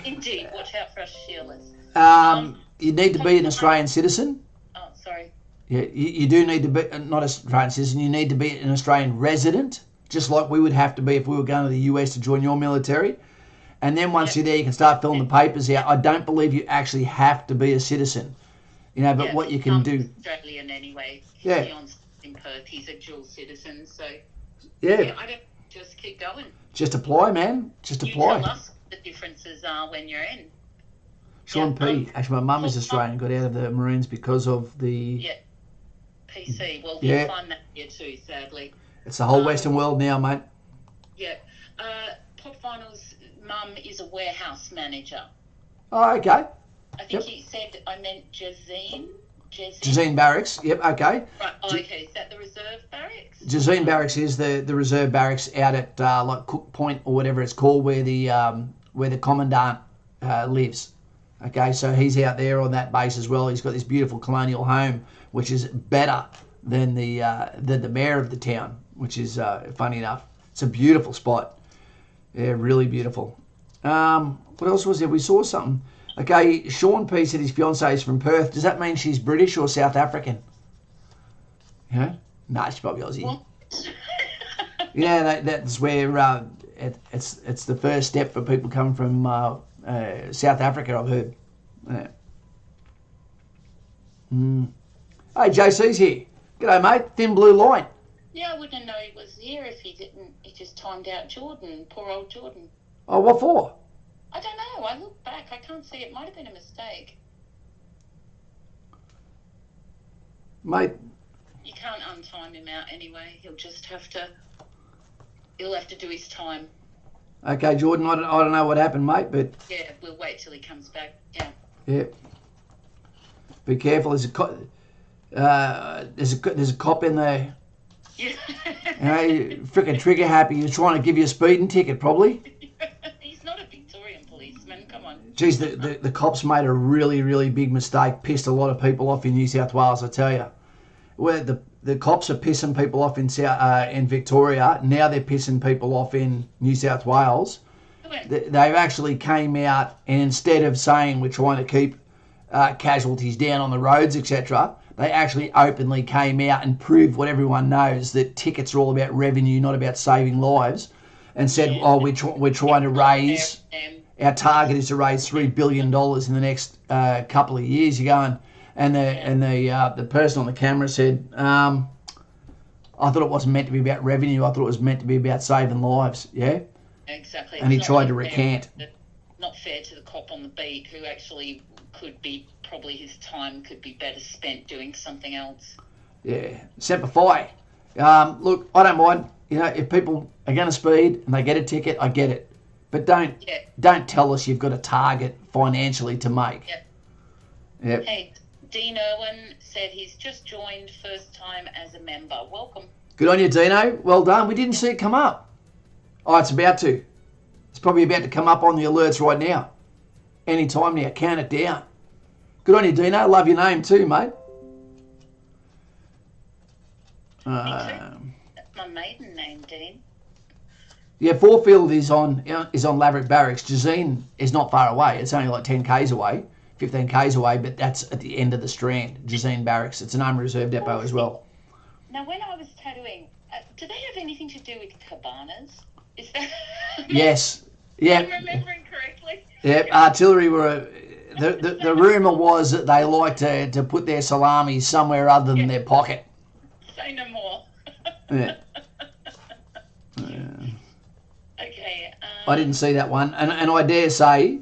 Indeed, watch out for us Sheilas. You need to be an Australian citizen. Oh, sorry. Yeah, you do need to be, not an Australian citizen, you need to be an Australian resident, just like we would have to be if we were going to the US to join your military. And then once you're there, you can start filling the papers out. I don't believe you actually have to be a citizen, but what you can do. Australian anyway. Yeah. His fiance in Perth, he's a dual citizen, so yeah, I don't just keep going. Just apply, man. Just apply. You tell us what the differences are when you're in. Sean P. Actually, my mum is Australian. Got out of the Marines because of the. Yeah. PC. Well, you'll find that here too, sadly. It's the whole Western world now, mate. Yeah. Pop Finals' mum is a warehouse manager. Oh, okay. I think he said I meant Jazine. Jazine Barracks. Yep. Okay. Right. Oh, okay. Is that the reserve barracks? Jazine Barracks is the reserve barracks out at like Cook Point or whatever it's called, where the commandant lives. Okay, so he's out there on that base as well. He's got this beautiful colonial home, which is better than the mayor of the town, which is funny enough. It's a beautiful spot. Yeah, really beautiful. What else was there? We saw something. Okay, Sean P said his fiancée is from Perth. Does that mean she's British or South African? Yeah? No, she's probably Aussie. What? Yeah, that's where it's the first step for people coming from South Africa, I've heard. Yeah. Hey, JC's here. G'day, mate. Thin blue line. Yeah, I wouldn't know he was here if he didn't. He just timed out Jordan. Poor old Jordan. Oh, what for? I don't know. I look back. I can't see. It might have been a mistake. Mate. You can't untime him out anyway. He'll have to do his time. Okay, Jordan, I don't know what happened, mate, but... Yeah, we'll wait till he comes back. Yeah. Yeah. Be careful. There's a cop in there. Yeah. Freaking trigger happy. He's trying to give you a speeding ticket, probably. He's not a Victorian policeman. Come on. Geez, the cops made a really, really big mistake. Pissed a lot of people off in New South Wales, I tell you. Where the cops are pissing people off in Victoria. Now they're pissing people off in New South Wales. They've actually came out, and instead of saying we're trying to keep casualties down on the roads, etc., they actually openly came out and proved what everyone knows, that tickets are all about revenue, not about saving lives, and said, we're trying to raise, our target is to raise $3 billion in the next couple of years. You're going, and the person on the camera said, I thought it wasn't meant to be about revenue. I thought it was meant to be about saving lives. Yeah. Exactly. And he tried to recant. Not fair to the cop on the beat, who actually probably his time could be better spent doing something else. Yeah. Semper Fi. Look, I don't mind. If people are going to speed and they get a ticket, I get it. But don't tell us you've got a target financially to make. Yeah. Yep. Hey, Dean Irwin said he's just joined first time as a member. Welcome. Good on you, Dino. Well done. We didn't see it come up. Oh, it's about to. It's probably about to come up on the alerts right now. Any time now. Count it down. Good on you, Dino. Love your name too, mate. That's my maiden name, Dean. Yeah, Fourfield is on Laverick Barracks. Jazeen is not far away. It's only like 10 k's away, 15 k's away, but that's at the end of the Strand. Jazeen Barracks. It's an Army Reserve depot as well. Now, when I was tattooing, do they have anything to do with cabanas? Is that? Yes. Yeah. I'm remembering correctly. Yeah. Artillery were. The rumour was that they like to put their salamis somewhere other than their pocket. Say no more. Yeah. Okay. I didn't see that one, and I dare say,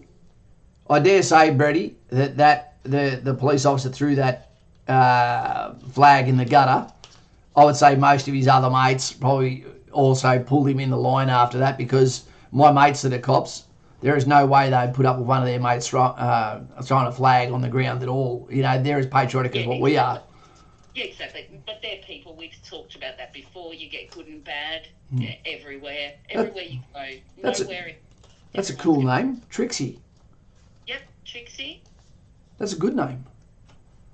Brady, that the police officer threw that flag in the gutter. I would say most of his other mates probably also pulled him in the line after that, because my mates that are cops, there is no way they'd put up with one of their mates throwing a flag on the ground at all. You know, they're as patriotic as what we are. Yeah, exactly. But they're people, we've talked about that before. You get good and bad everywhere. Everywhere you go. That's a cool name. Trixie. Yep, Trixie. That's a good name.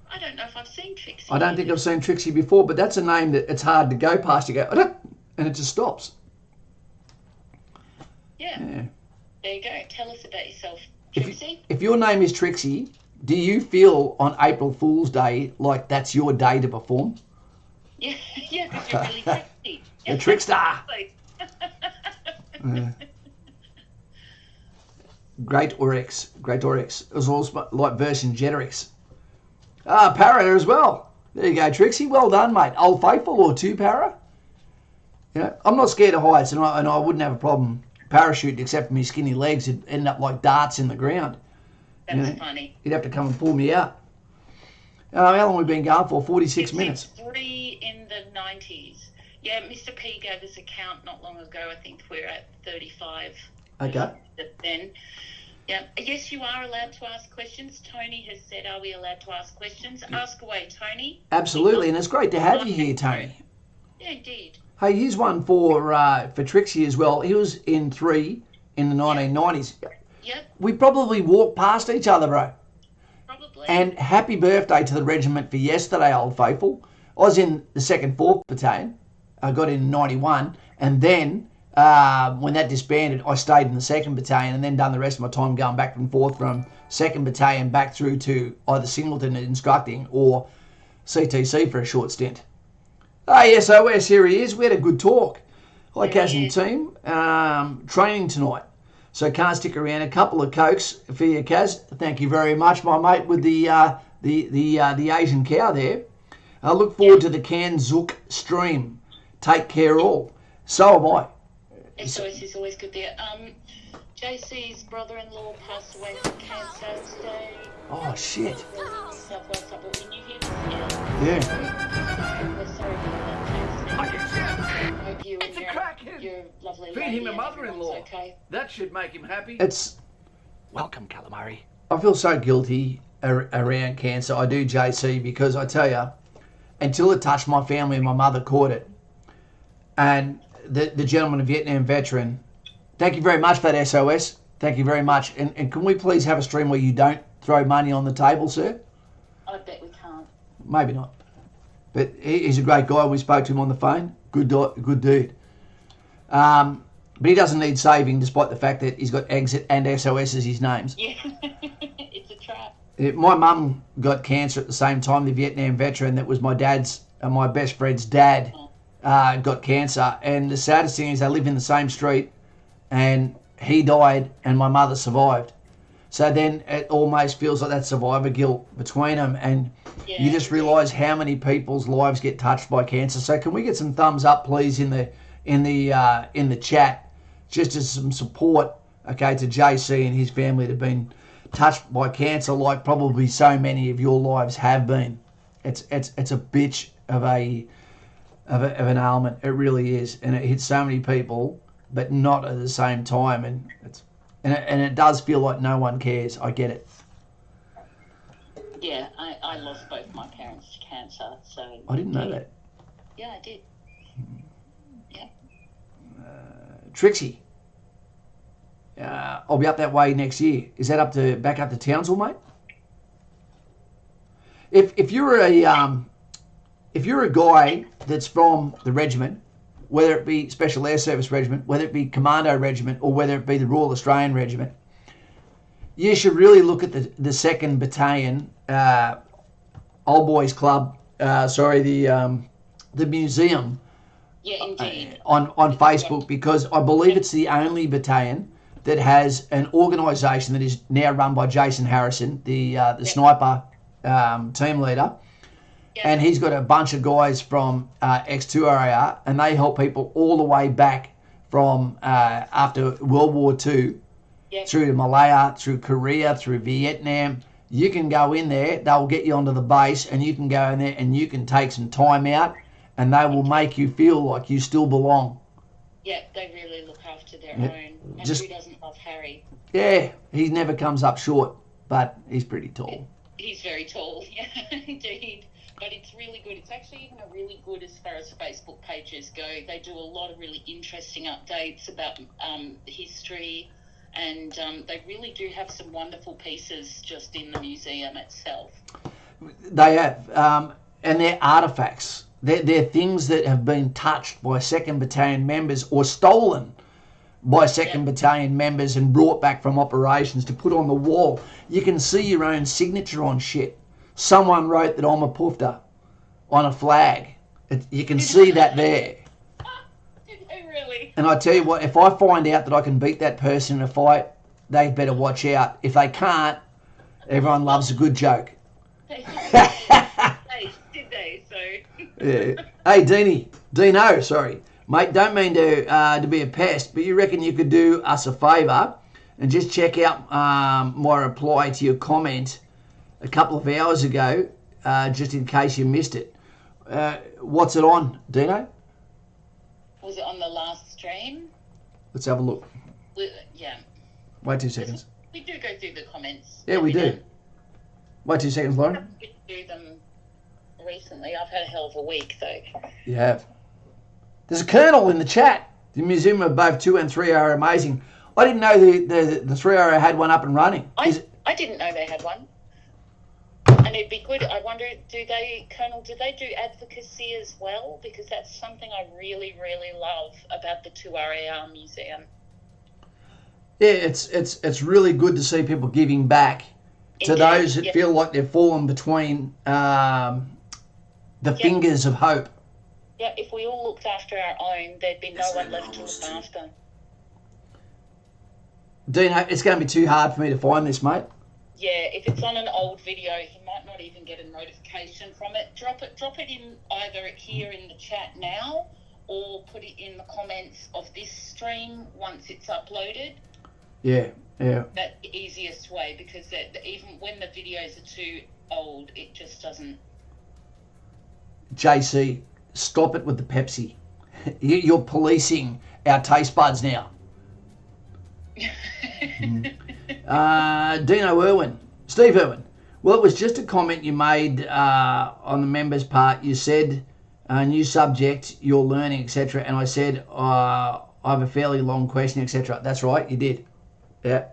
I don't know if I've seen Trixie. I don't think I've seen Trixie before, but that's a name that it's hard to go past. You go, and it just stops. Yeah. There you go. Tell us about yourself, Trixie. If your name is Trixie, do you feel on April Fool's Day like that's your day to perform? Yeah, because you're really tricksy. You're a trickster. Great Oryx. It was also like Vercingetorix. Para as well. There you go, Trixie. Well done, mate. Old Faithful or two, Para. You know, I'm not scared of heights, and I wouldn't have a problem parachuting, except for my skinny legs. It'd end up like darts in the ground. That's funny. You'd have to come and pull me out. How long have we been going for? 46 minutes. 3 in the 90s. Yeah, Mr. P gave us a count not long ago. I think we're at 35. Okay. Then, yeah. Yes, you are allowed to ask questions. Tony has said, are we allowed to ask questions? Ask away, Tony. Absolutely, and it's great to have you here, Tony. Yeah, indeed. Hey, here's one for Trixie as well. He was in 3 in the 1990s. Yep. We probably walked past each other, bro. Probably. And happy birthday to the regiment for yesterday, Old Faithful. I was in the 2nd 4th Battalion. I got in 91. And then when that disbanded, I stayed in the 2nd Battalion and then done the rest of my time going back and forth from 2nd Battalion back through to either Singleton instructing or CTC for a short stint. Hey, SOS, here he is. We had a good talk. Hi, Kaz and team. Training tonight. So can't stick around. A couple of Cokes for you, Kaz. Thank you very much, my mate, with the Asian cow there. I look forward to the Kanzuk stream. Take care all. So am I. SOS is always good there. JC's brother-in-law passed away from cancer today. Oh, shit. Southwest suburb. Can you hear me? Yeah. We're sorry about that. I hope you It's a crackhead. your lovely Feed lady him a and mother-in-law. everyone's okay. That should make him happy. Welcome, calamari. I feel so guilty around cancer. I do, JC, because I tell you, until it touched my family and my mother caught it, and the gentleman, a Vietnam veteran, thank you very much for that, SOS. Thank you very much. And can we please have a stream where you don't throw money on the table, sir? I bet we can't. Maybe not. But he's a great guy. We spoke to him on the phone. Good dude. But he doesn't need saving, despite the fact that he's got Exit and SOS as his names. Yeah, it's a trap. My mum got cancer at the same time. The Vietnam veteran that was my dad's, my best friend's dad, got cancer. And the saddest thing is they live in the same street, and he died and my mother survived. So then it almost feels like that survivor guilt between them, and you just realise how many people's lives get touched by cancer. So can we get some thumbs up, please, in the chat, just as some support, okay, to JC and his family that have been touched by cancer, like probably so many of your lives have been. It's a bitch of an ailment. It really is, and it hits so many people, but not at the same time, and it does feel like no one cares. I get it. Yeah, I lost both my parents to cancer, so... I didn't know that. Yeah, I did. Yeah. Trixie. I'll be up that way next year. Is that back up to Townsville, mate? If you're a guy that's from the regiment, whether it be Special Air Service Regiment, whether it be Commando Regiment, or whether it be the Royal Australian Regiment, you should really look at the 2nd Battalion Old Boys Club. The museum. Yeah, indeed. On Facebook, because I believe it's the only battalion that has an organisation that is now run by Jason Harrison, the sniper team leader. Yep. And he's got a bunch of guys from ex-2RAR, and they help people all the way back from after World War II, yep, through to Malaya, through Korea, through Vietnam. You can go in there, they'll get you onto the base, and you can go in there and you can take some time out, and they will make you feel like you still belong. Yeah, they really look after their own. And who doesn't love Harry? Yeah, he never comes up short, but he's pretty tall. He's very tall, yeah, indeed. But it's really good. It's actually even really good as far as Facebook pages go. They do a lot of really interesting updates about history, and they really do have some wonderful pieces just in the museum itself. They have, and they're artefacts. They're things that have been touched by 2nd Battalion members or stolen by 2nd Battalion members and brought back from operations to put on the wall. You can see your own signature on shit. Someone wrote that I'm a poofter on a flag. You can see that there. Did they really? And I tell you what, if I find out that I can beat that person in a fight, they better watch out. If they can't, everyone loves a good joke. Did they? So. Yeah. Hey, Dino, sorry. Mate, don't mean to be a pest, but you reckon you could do us a favour and just check out my reply to your comment a couple of hours ago, just in case you missed it. What's it on, Dino? Was it on the last stream? Let's have a look. Yeah. Wait 2 seconds. We do go through the comments. Yeah, we do. Wait 2 seconds, Lauren. We do them recently. I've had a hell of a week, though. You have. There's a colonel in the chat. The museum of both 2 and 3 are amazing. I didn't know the 3 had one up and running. I didn't know they had one. And it'd be good. I wonder, Colonel, do they do advocacy as well? Because that's something I really, really love about the 2RAR Museum. Yeah, it's really good to see people giving back to those that feel like they've fallen between the fingers of hope. Yeah, if we all looked after our own, there'd be no one left to look after. Dino, it's going to be too hard for me to find this, mate. Yeah, if it's on an old video, he might not even get a notification from it. Drop it in either here in the chat now, or put it in the comments of this stream once it's uploaded. Yeah. That's the easiest way, because even when the videos are too old, it just doesn't. JC, stop it with the Pepsi. You're policing our taste buds now. Steve Irwin. Well, it was just a comment you made on the members' part. You said, new subject, you're learning, etc. And I said, I have a fairly long question, etc. That's right, you did. Yeah.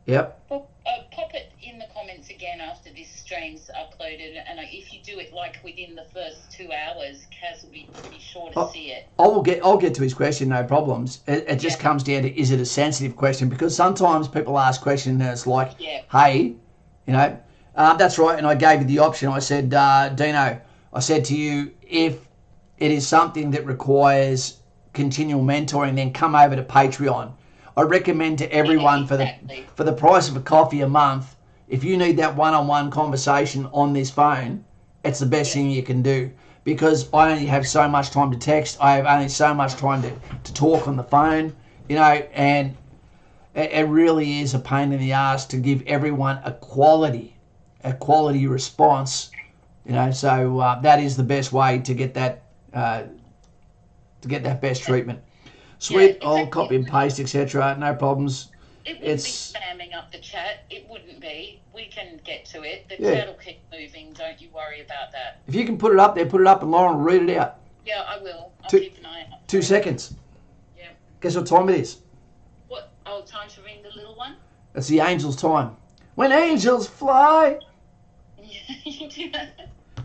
Yep. Well, pop it in the comments again after this stream's uploaded, and if you do it like within the first 2 hours, Kaz will be pretty sure to see it. I'll get to his question, no problems. It just comes down to, is it a sensitive question? Because sometimes people ask questions and it's like, hey, that's right. And I gave you the option. I said, Dino, I said to you, if it is something that requires continual mentoring, then come over to Patreon. I recommend to everyone for the price of a coffee a month, if you need that one-on-one conversation on this phone, it's the best thing you can do. Because I only have so much time to text, I have only so much time to talk on the phone, and it really is a pain in the ass to give everyone a quality response, so that is the best way to get that best treatment. Sweet, I'll copy and paste, etc. No problems. It wouldn't be spamming up the chat. It wouldn't be. We can get to it. The chat will keep moving. Don't you worry about that. If you can put it up there, put it up, and Lauren will read it out. Yeah, I will. I'll keep an eye out. 2 seconds. Yeah. Guess what time it is? What? Oh, time to ring the little one? It's the angel's time. When angels fly.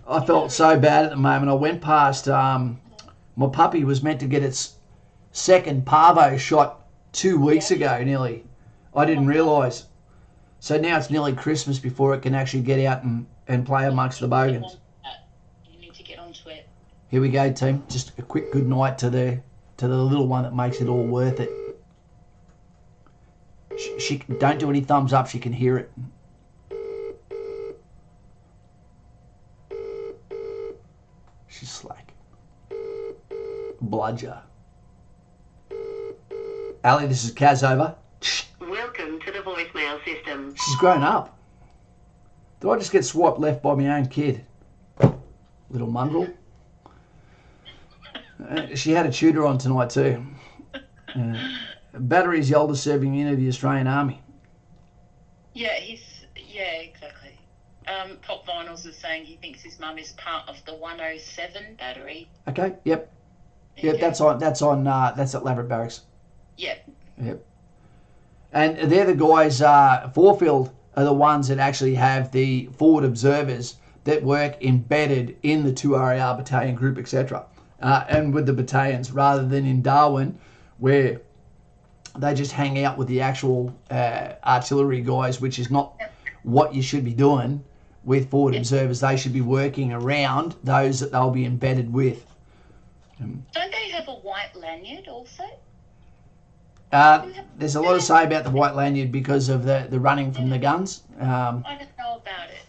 I felt so bad at the moment. I went past, my puppy was meant to get its second parvo shot 2 weeks ago nearly. I didn't realise. So now it's nearly Christmas before it can actually get out and play amongst the bogans. You need to get onto it. Here we go, team. Just a quick good night to the little one that makes it all worth it. She don't do any thumbs up. She can hear it. She's slack. Bludger. Ali, this is Kaz over. Welcome to the voicemail system. She's grown up. Did I just get swiped left by my own kid? Little mongrel. She had a tutor on tonight too. Battery's the oldest serving unit of the Australian Army. Yeah, exactly. Pop Vinyls is saying he thinks his mum is part of the 107 battery. Okay, yep. Yep, that's at Laverick Barracks. Yep. Yep. And they're the guys, Forefield are the ones that actually have the forward observers that work embedded in the 2RAR battalion group, etc. And with the battalions, rather than in Darwin, where they just hang out with the actual artillery guys, which is not what you should be doing with forward observers. They should be working around those that they'll be embedded with. Don't they have a white lanyard also? There's a lot to say about the white lanyard because of the running from the guns. I don't know about it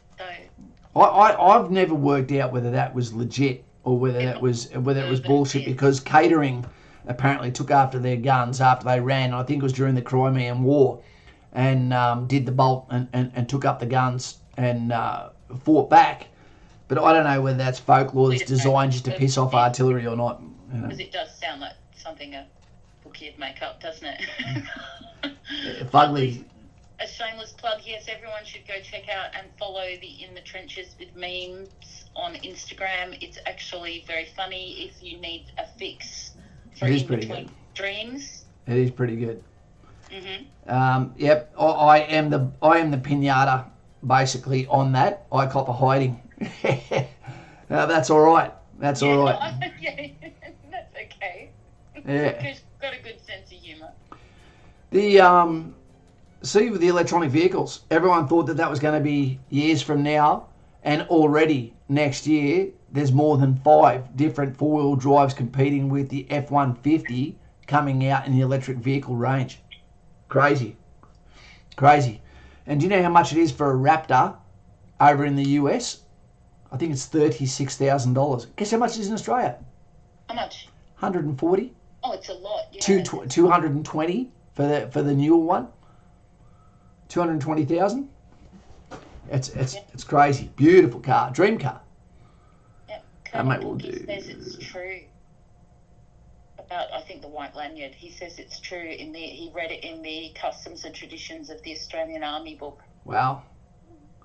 though. I've never worked out whether that was legit or whether it was bullshit, because catering apparently took after their guns after they ran. I think it was during the Crimean War, and did the bolt and took up the guns and fought back. But I don't know whether that's folklore that's designed just to piss off artillery or not. Because it does sound like something a bookie'd make up, doesn't it? Fugly. A shameless plug, yes, everyone should go check out and follow the In the Trenches with Memes on Instagram. It's actually very funny if you need a fix for It is in pretty between good. dreams. It is pretty good. Mm-hmm. Yep, I am the pinata basically on that. I cop a hiding. That's all right. That's all right. Yeah, that's okay. Yeah. Got a good sense of humour. The see, with the electronic vehicles, everyone thought that was going to be years from now, and already next year there's more than 5 different 4-wheel drives competing with the F-150 coming out in the electric vehicle range. Crazy. And do you know how much it is for a Raptor over in the US? I think it's $36,000. Guess how much it is in Australia? How much? 140. Oh, it's a lot. Yeah. 220 for the newer one. 220,000. It's crazy. Beautiful car, dream car. Yep. Mate will do. He says it's true about, I think, the white lanyard. He says it's true he read it in the Customs and Traditions of the Australian Army book. Wow.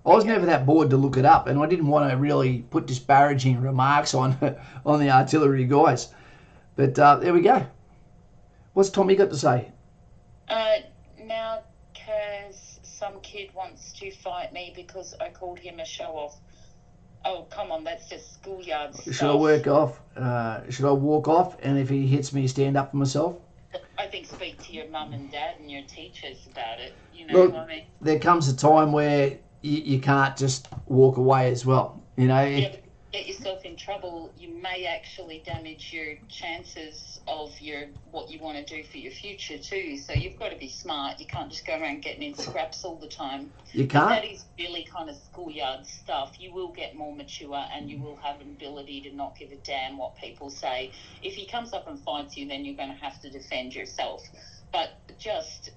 I was never that bored to look it up, and I didn't want to really put disparaging remarks on the artillery guys. But there we go. What's Tommy got to say? Now, because some kid wants to fight me because I called him a show-off. Oh, come on, that's just schoolyard stuff. Should I walk off, and if he hits me, stand up for myself? I think speak to your mum and dad and your teachers about it. You know Look, what I mean? there comes a time where you can't just walk away as well. You know. Yeah, but get yourself in trouble, you may actually damage your chances of what you want to do for your future too. So you've got to be smart. You can't just go around getting in scraps all the time. You can't. That is really kind of schoolyard stuff. You will get more mature and you will have an ability to not give a damn what people say. If he comes up and fights you, then you're going to have to defend yourself. But just,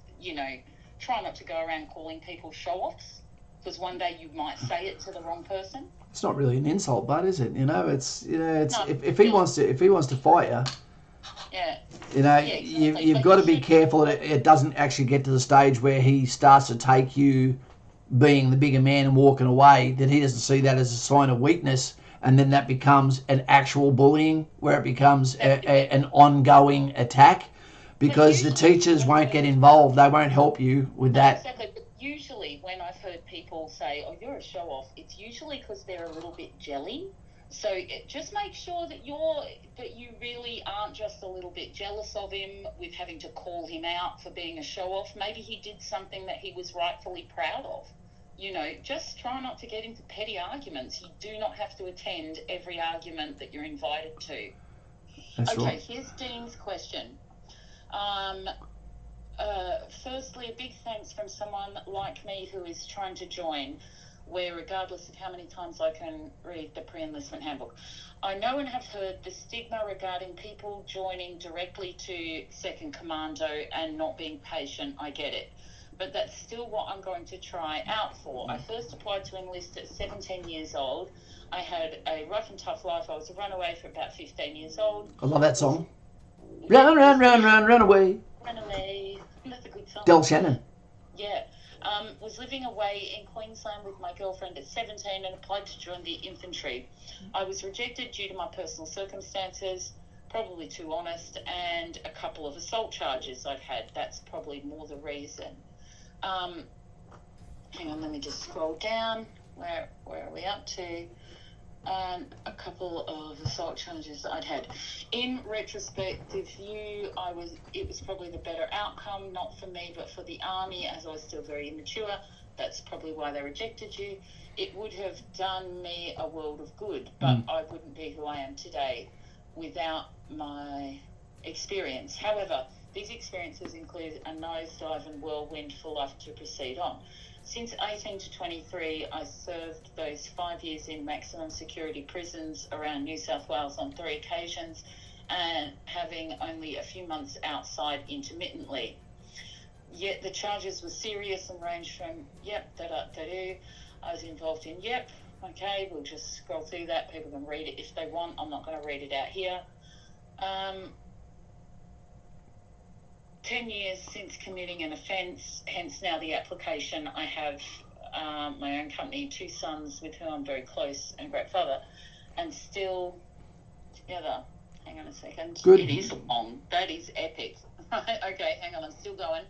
try not to go around calling people show-offs, because one day you might say it to the wrong person. It's not really an insult, but is it? It's No, if he wants to fight you. Yeah. Exactly. You've got to be careful that it doesn't actually get to the stage where he starts to take you being the bigger man and walking away, that he doesn't see that as a sign of weakness, and then that becomes an actual bullying where it becomes an ongoing attack. because the teachers won't get involved. They won't help you with that. Exactly. But usually when I've heard people say, oh, you're a show-off, it's usually because they're a little bit jelly. So just make sure that you really aren't just a little bit jealous of him with having to call him out for being a show-off. Maybe he did something that he was rightfully proud of. You know, just try not to get into petty arguments. You do not have to attend every argument that you're invited to. That's okay, right. Here's Dean's question. Firstly, a big thanks from someone like me who is trying to join, where regardless of how many times I can read the pre-enlistment handbook, I know and have heard the stigma regarding people joining directly to Second Commando and not being patient. I get it. But that's still what I'm going to try out for. I first applied to enlist at 17 years old. I had a rough and tough life. I was a runaway for about 15 years old. I love that song. Run, run, run, run, run away. Run away. That's a good song. Del Shannon. Yeah. Was living away in Queensland with my girlfriend at 17 and applied to join the infantry. I was rejected due to my personal circumstances, probably too honest, and a couple of assault charges I've had. That's probably more the reason. Hang on, let me just scroll down. Where are we up to? A couple of assault charges that I'd had. In retrospective view, it was probably the better outcome, not for me, but for the army, as I was still very immature. That's probably why they rejected you. It would have done me a world of good, but I wouldn't be who I am today without my experience. However, these experiences include a nosedive and whirlwind for life to proceed on. Since 18 to 23, I served those 5 years in maximum security prisons around New South Wales on 3 occasions, and having only a few months outside intermittently. Yet the charges were serious and ranged from, I was involved in, okay, we'll just scroll through that. People can read it if they want. I'm not going to read it out here. 10 years since committing an offence, hence now the application. I have my own company, 2 sons with whom I'm very close, and great father, and still together. Hang on a second. Good. It is long. That is epic. Okay, hang on. I'm still going.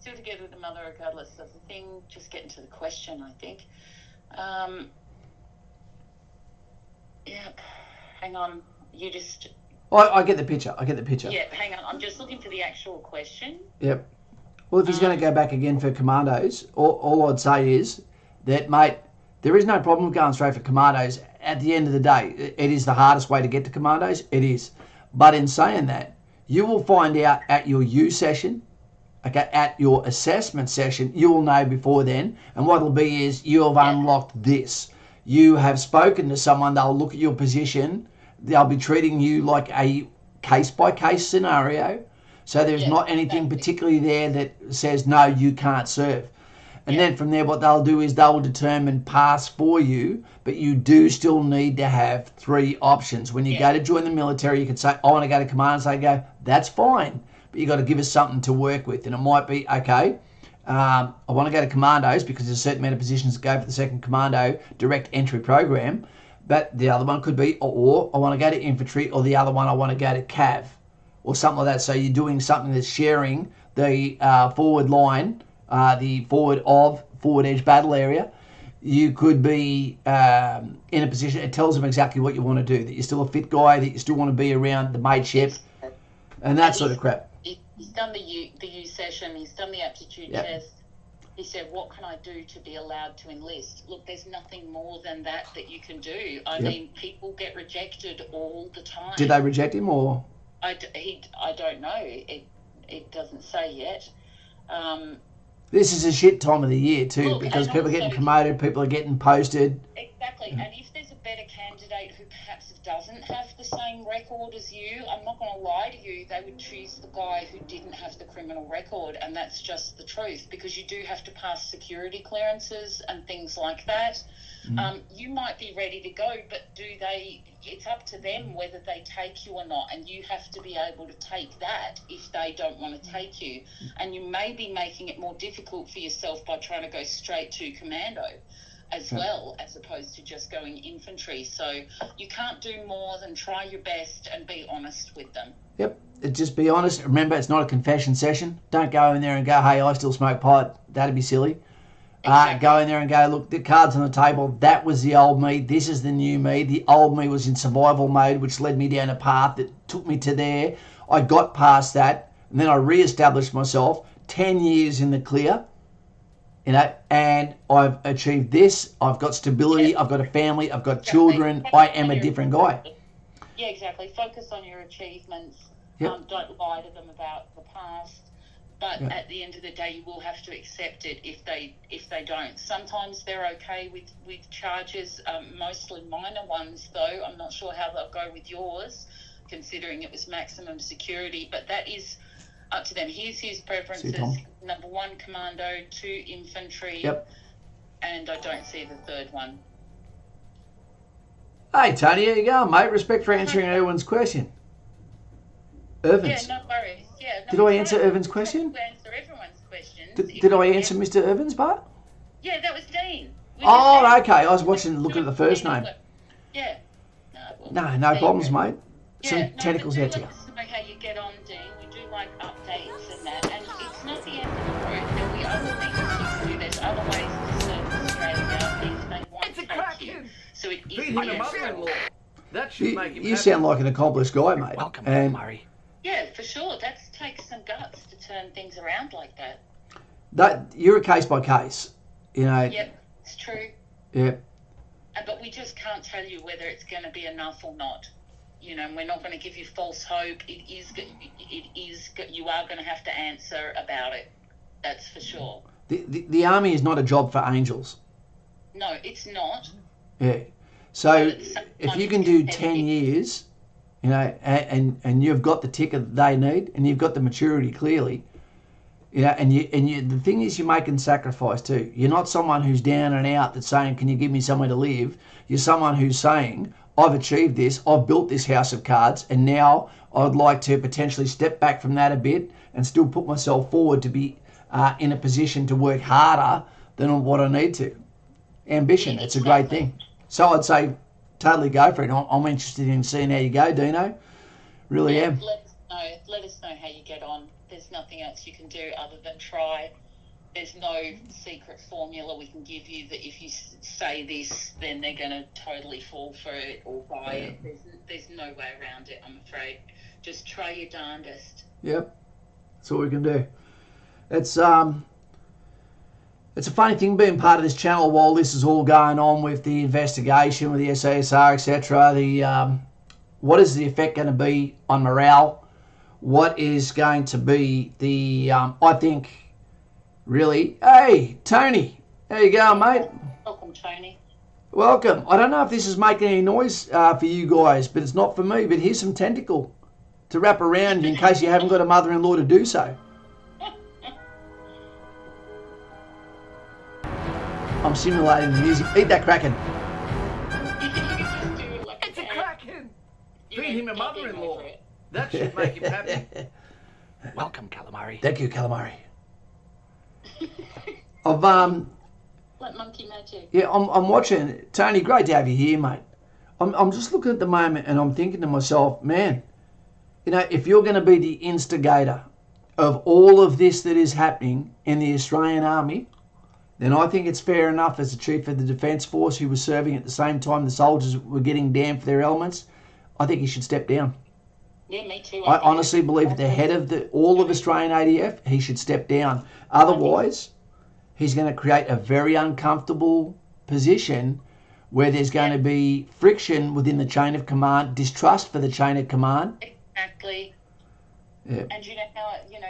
Still together with the mother regardless of the thing. Just getting to the question, I think. Hang on. You just... I get the picture. Yeah, hang on. I'm just looking for the actual question. Yep. Well, if he's going to go back again for commandos, all I'd say is that, mate, there is no problem with going straight for commandos. At the end of the day, it is the hardest way to get to commandos. It is. But in saying that, you will find out at your U session, okay, at your assessment session, you will know before then. And what it'll be is you have unlocked this. You have spoken to someone. They'll look at your position. They'll be treating you like a case-by-case scenario. So there's not anything particularly there that says, no, you can't serve. And then from there, what they'll do is they'll determine pass for you, but you do still need to have 3 options. When you go to join the military, you can say, I want to go to command. So they go, that's fine, but you've got to give us something to work with. And it might be, okay, I want to go to commandos because there's a certain amount of positions that go for the 2nd Commando direct entry program. But the other one could be, or I want to go to infantry, or the other one I want to go to cav, or something like that. So you're doing something that's sharing the forward line, the forward edge battle area. You could be in a position, it tells them exactly what you want to do, that you're still a fit guy, that you still want to be around the mateship, and that sort of crap. He's done the U session, he's done the aptitude test. He said, what can I do to be allowed to enlist? Look, there's nothing more than that you can do. I mean, people get rejected all the time. Did they reject him, or? I don't know. It doesn't say yet. This is a shit time of the year too, because people are getting promoted, people are getting posted. Exactly. And if there's a better candidate who perhaps doesn't have the same record as you, I'm not going to lie to you, they would choose the guy who didn't have the criminal record, and that's just the truth, because you do have to pass security clearances and things like that. You might be ready to go, but it's up to them whether they take you or not, and you have to be able to take that if they don't want to take you. And you may be making it more difficult for yourself by trying to go straight to commando as well, as opposed to just going infantry. So you can't do more than try your best and be honest with them. Yep. just be honest. Remember, it's not a confession session. Don't go in there and go, hey, I still smoke pot. That'd be silly. Exactly. Go in there and go, look, the cards on the table, that was the old me. This is the new me. The old me was in survival mode, which led me down a path that took me to there. I got past that, and then I re-established myself. 10 years in the clear, you know, and I've achieved this. I've got stability. I've got a family. I've got children. I am a different guy. Yeah, exactly. Focus on your achievements. Yep. Don't lie to them about the past. But at the end of the day, you will have to accept it if they don't. Sometimes they're okay with charges, mostly minor ones, though. I'm not sure how they'll go with yours, considering it was maximum security. But that is up to them. Here's his preferences. Number 1, commando, 2, infantry. Yep. And I don't see the third one. Hey, Tony, how you going, mate? Respect for answering Erwin's question. Irvin's. Yeah, no worries. Yeah. Did I answer Irvin's question? Answer everyone's questions. Did I answer Mr. Irvin's part? Yeah, that was Dean. Okay. I was looking at the first name. Yeah. No problems, mate. Some Yeah, tentacles but out to do you. let us know how you get on, Dean. We do like updates and that. And it's not the end of the road. There'll be other things you can do. There's other ways to serve Australia. Things they want It's a to take you. Kraken! So it Feed is him a yes. mother-in-law. That should make him You happy. sound like an accomplished guy, mate. Welcome, And calamari. Yeah, for sure. That takes some guts to turn things around like that. you're a case by case, you know. Yep, it's true. Yeah. But we just can't tell you whether it's going to be enough or not. You know, and we're not going to give you false hope. You are going to have to answer about it. That's for sure. The army is not a job for angels. No, it's not. Yeah. So But sometimes if you can it's do competitive. 10 years, you know, and you've got the ticker that they need, and you've got the maturity clearly, you know, and you the thing is, you're making sacrifice too. You're not someone who's down and out that's saying, can you give me somewhere to live? You're someone who's saying, I've achieved this, I've built this house of cards, and now I'd like to potentially step back from that a bit and still put myself forward to be in a position to work harder than what I need to. Ambition, it's a great thing. So I'd say totally go for it. I'm interested in seeing how you go, Dino. Really am. Let us know how you get on. There's nothing else you can do other than try. There's no secret formula we can give you that if you say this, then they're going to totally fall for it or buy it. There's no way around it, I'm afraid. Just try your darndest. Yep. That's all we can do. It's a funny thing being part of this channel while this is all going on with the investigation, with the SASR, etc. What is the effect going to be on morale? What is going to be the, I think, really, hey, Tony, how you going, mate? Welcome, Tony. Welcome. I don't know if this is making any noise for you guys, but it's not for me. But here's some tentacle to wrap around you in case you haven't got a mother-in-law to do so. I'm simulating the music. Eat that Kraken. It's a Kraken! Feed him a mother-in-law. That should make him happy. Welcome, calamari. Thank you, calamari. I've Like monkey magic. yeah, I'm watching. Tony, great to have you here, mate. I'm just looking at the moment and I'm thinking to myself, man, you know, if you're going to be the instigator of all of this that is happening in the Australian Army, then I think it's fair enough as the Chief of the Defence Force who was serving at the same time the soldiers were getting damned for their elements, I think he should step down. Yeah, me too. I honestly believe at the head of all of Australian ADF, he should step down. Otherwise, he's going to create a very uncomfortable position where there's going to be friction within the chain of command, distrust for the chain of command. Exactly. Yeah. And you know how, you know,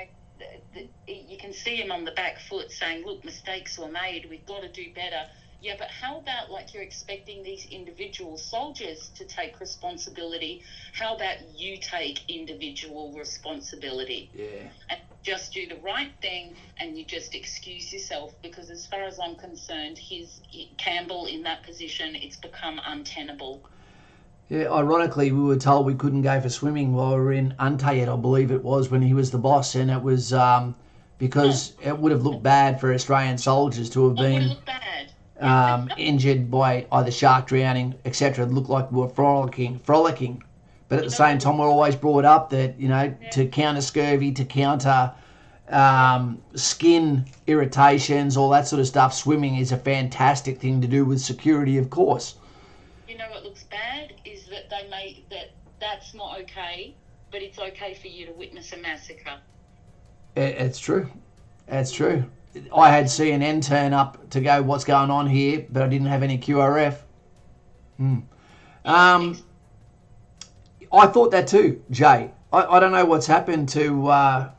you can see him on the back foot saying, look, mistakes were made, we've got to do better. Yeah, but how about, like, you're expecting these individual soldiers to take responsibility? How about you take individual responsibility? Yeah. And just do the right thing and you just excuse yourself, because as far as I'm concerned, Campbell in that position, it's become untenable. Yeah, ironically, we were told we couldn't go for swimming while we were in Untayet, I believe it was, when he was the boss, and it was because it would have looked bad for Australian soldiers to have It would been look bad. injured by either shark drowning, etc. It looked like we were frolicking But at the same time, we're always brought up that, to counter scurvy, to counter skin irritations, all that sort of stuff, swimming is a fantastic thing to do with security, of course. You know what looks bad is that that's not okay, but it's okay for you to witness a massacre. It's true. It's true. I had CNN turn up to go, what's going on here, but I didn't have any QRF. I thought that too, Jay. I don't know what's happened to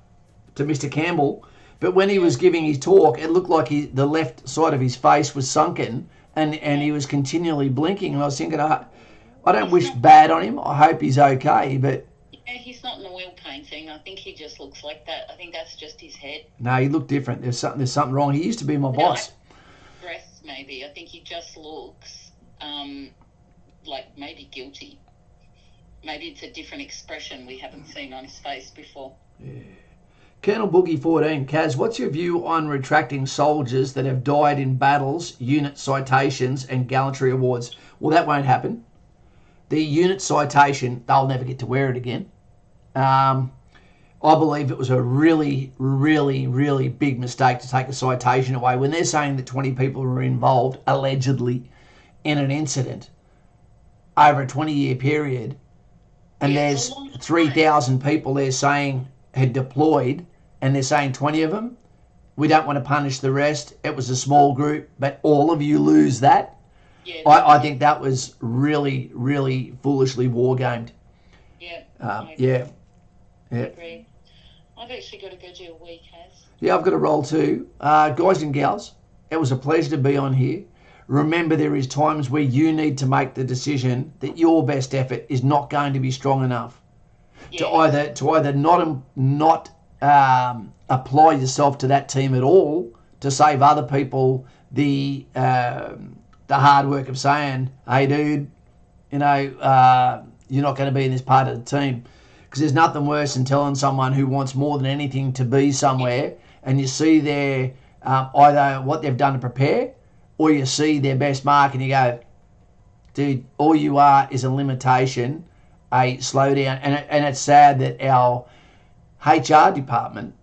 Mr. Campbell, but when he was giving his talk, it looked like the left side of his face was sunken, and he was continually blinking. And I was thinking, I don't wish bad on him. I hope he's okay, but... Yeah, he's not an oil painting. I think he just looks like that. I think that's just his head. No, he looked different. There's something wrong. He used to be my boss. Breasts, maybe. I think he just looks like maybe guilty. Maybe it's a different expression we haven't seen on his face before. Yeah. Colonel Boogie 14, Kaz, what's your view on retracting soldiers that have died in battles, unit citations and gallantry awards? Well, that won't happen. The unit citation, they'll never get to wear it again. I believe it was a really, really, really big mistake to take a citation away. When they're saying that 20 people were involved, allegedly, in an incident over a 20-year period, and there's 3,000 people they're saying had deployed, and they're saying 20 of them, we don't want to punish the rest. It was a small group, but all of you lose that. Yeah, I think that was really, really foolishly war-gamed. Yeah. Yeah. I agree. I've actually got to go do a week, Kaz. Yeah, I've got a roll too. Guys and gals, it was a pleasure to be on here. Remember, there is times where you need to make the decision that your best effort is not going to be strong enough to either not apply yourself to that team at all to save other people the hard work of saying, hey dude, you're not going to be in this part of the team. Because there's nothing worse than telling someone who wants more than anything to be somewhere, and you see their either what they've done to prepare, or you see their best mark and you go, dude, all you are is a limitation, a slowdown. And it's sad that our HR department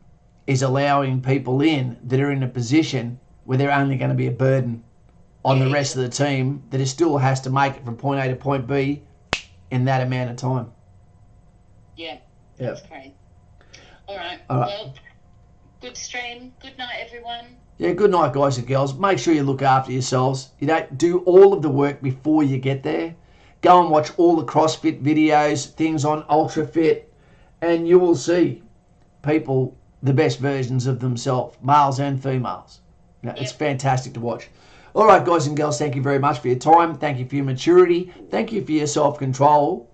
is allowing people in that are in a position where they're only going to be a burden on the rest of the team that still has to make it from point A to point B in that amount of time. Yeah, that's great. All right. Well, good stream. Good night, everyone. Yeah, good night, guys and girls. Make sure you look after yourselves. You don't do all of the work before you get there. Go and watch all the CrossFit videos, things on UltraFit, and you will see people, the best versions of themselves, males and females. It's fantastic to watch. All right, guys and girls, thank you very much for your time. Thank you for your maturity. Thank you for your self-control.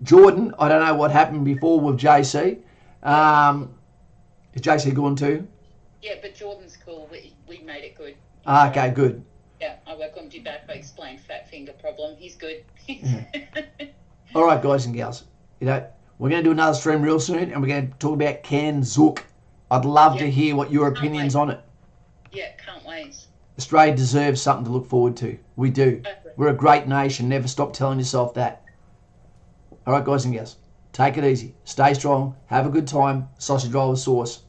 Jordan, I don't know what happened before with JC. Is JC gone too? Yeah, but Jordan's cool. We made it good. Okay, good. Yeah, I welcomed you back. I explained fat finger problem. He's good. All right, guys and gals. We're going to do another stream real soon, and we're going to talk about Can Zook. I'd love to hear what your opinions on it. Yeah, can't wait. Australia deserves something to look forward to. We do. We're a great nation. Never stop telling yourself that. All right, guys and gals. Take it easy. Stay strong. Have a good time. Sausage roll with sauce.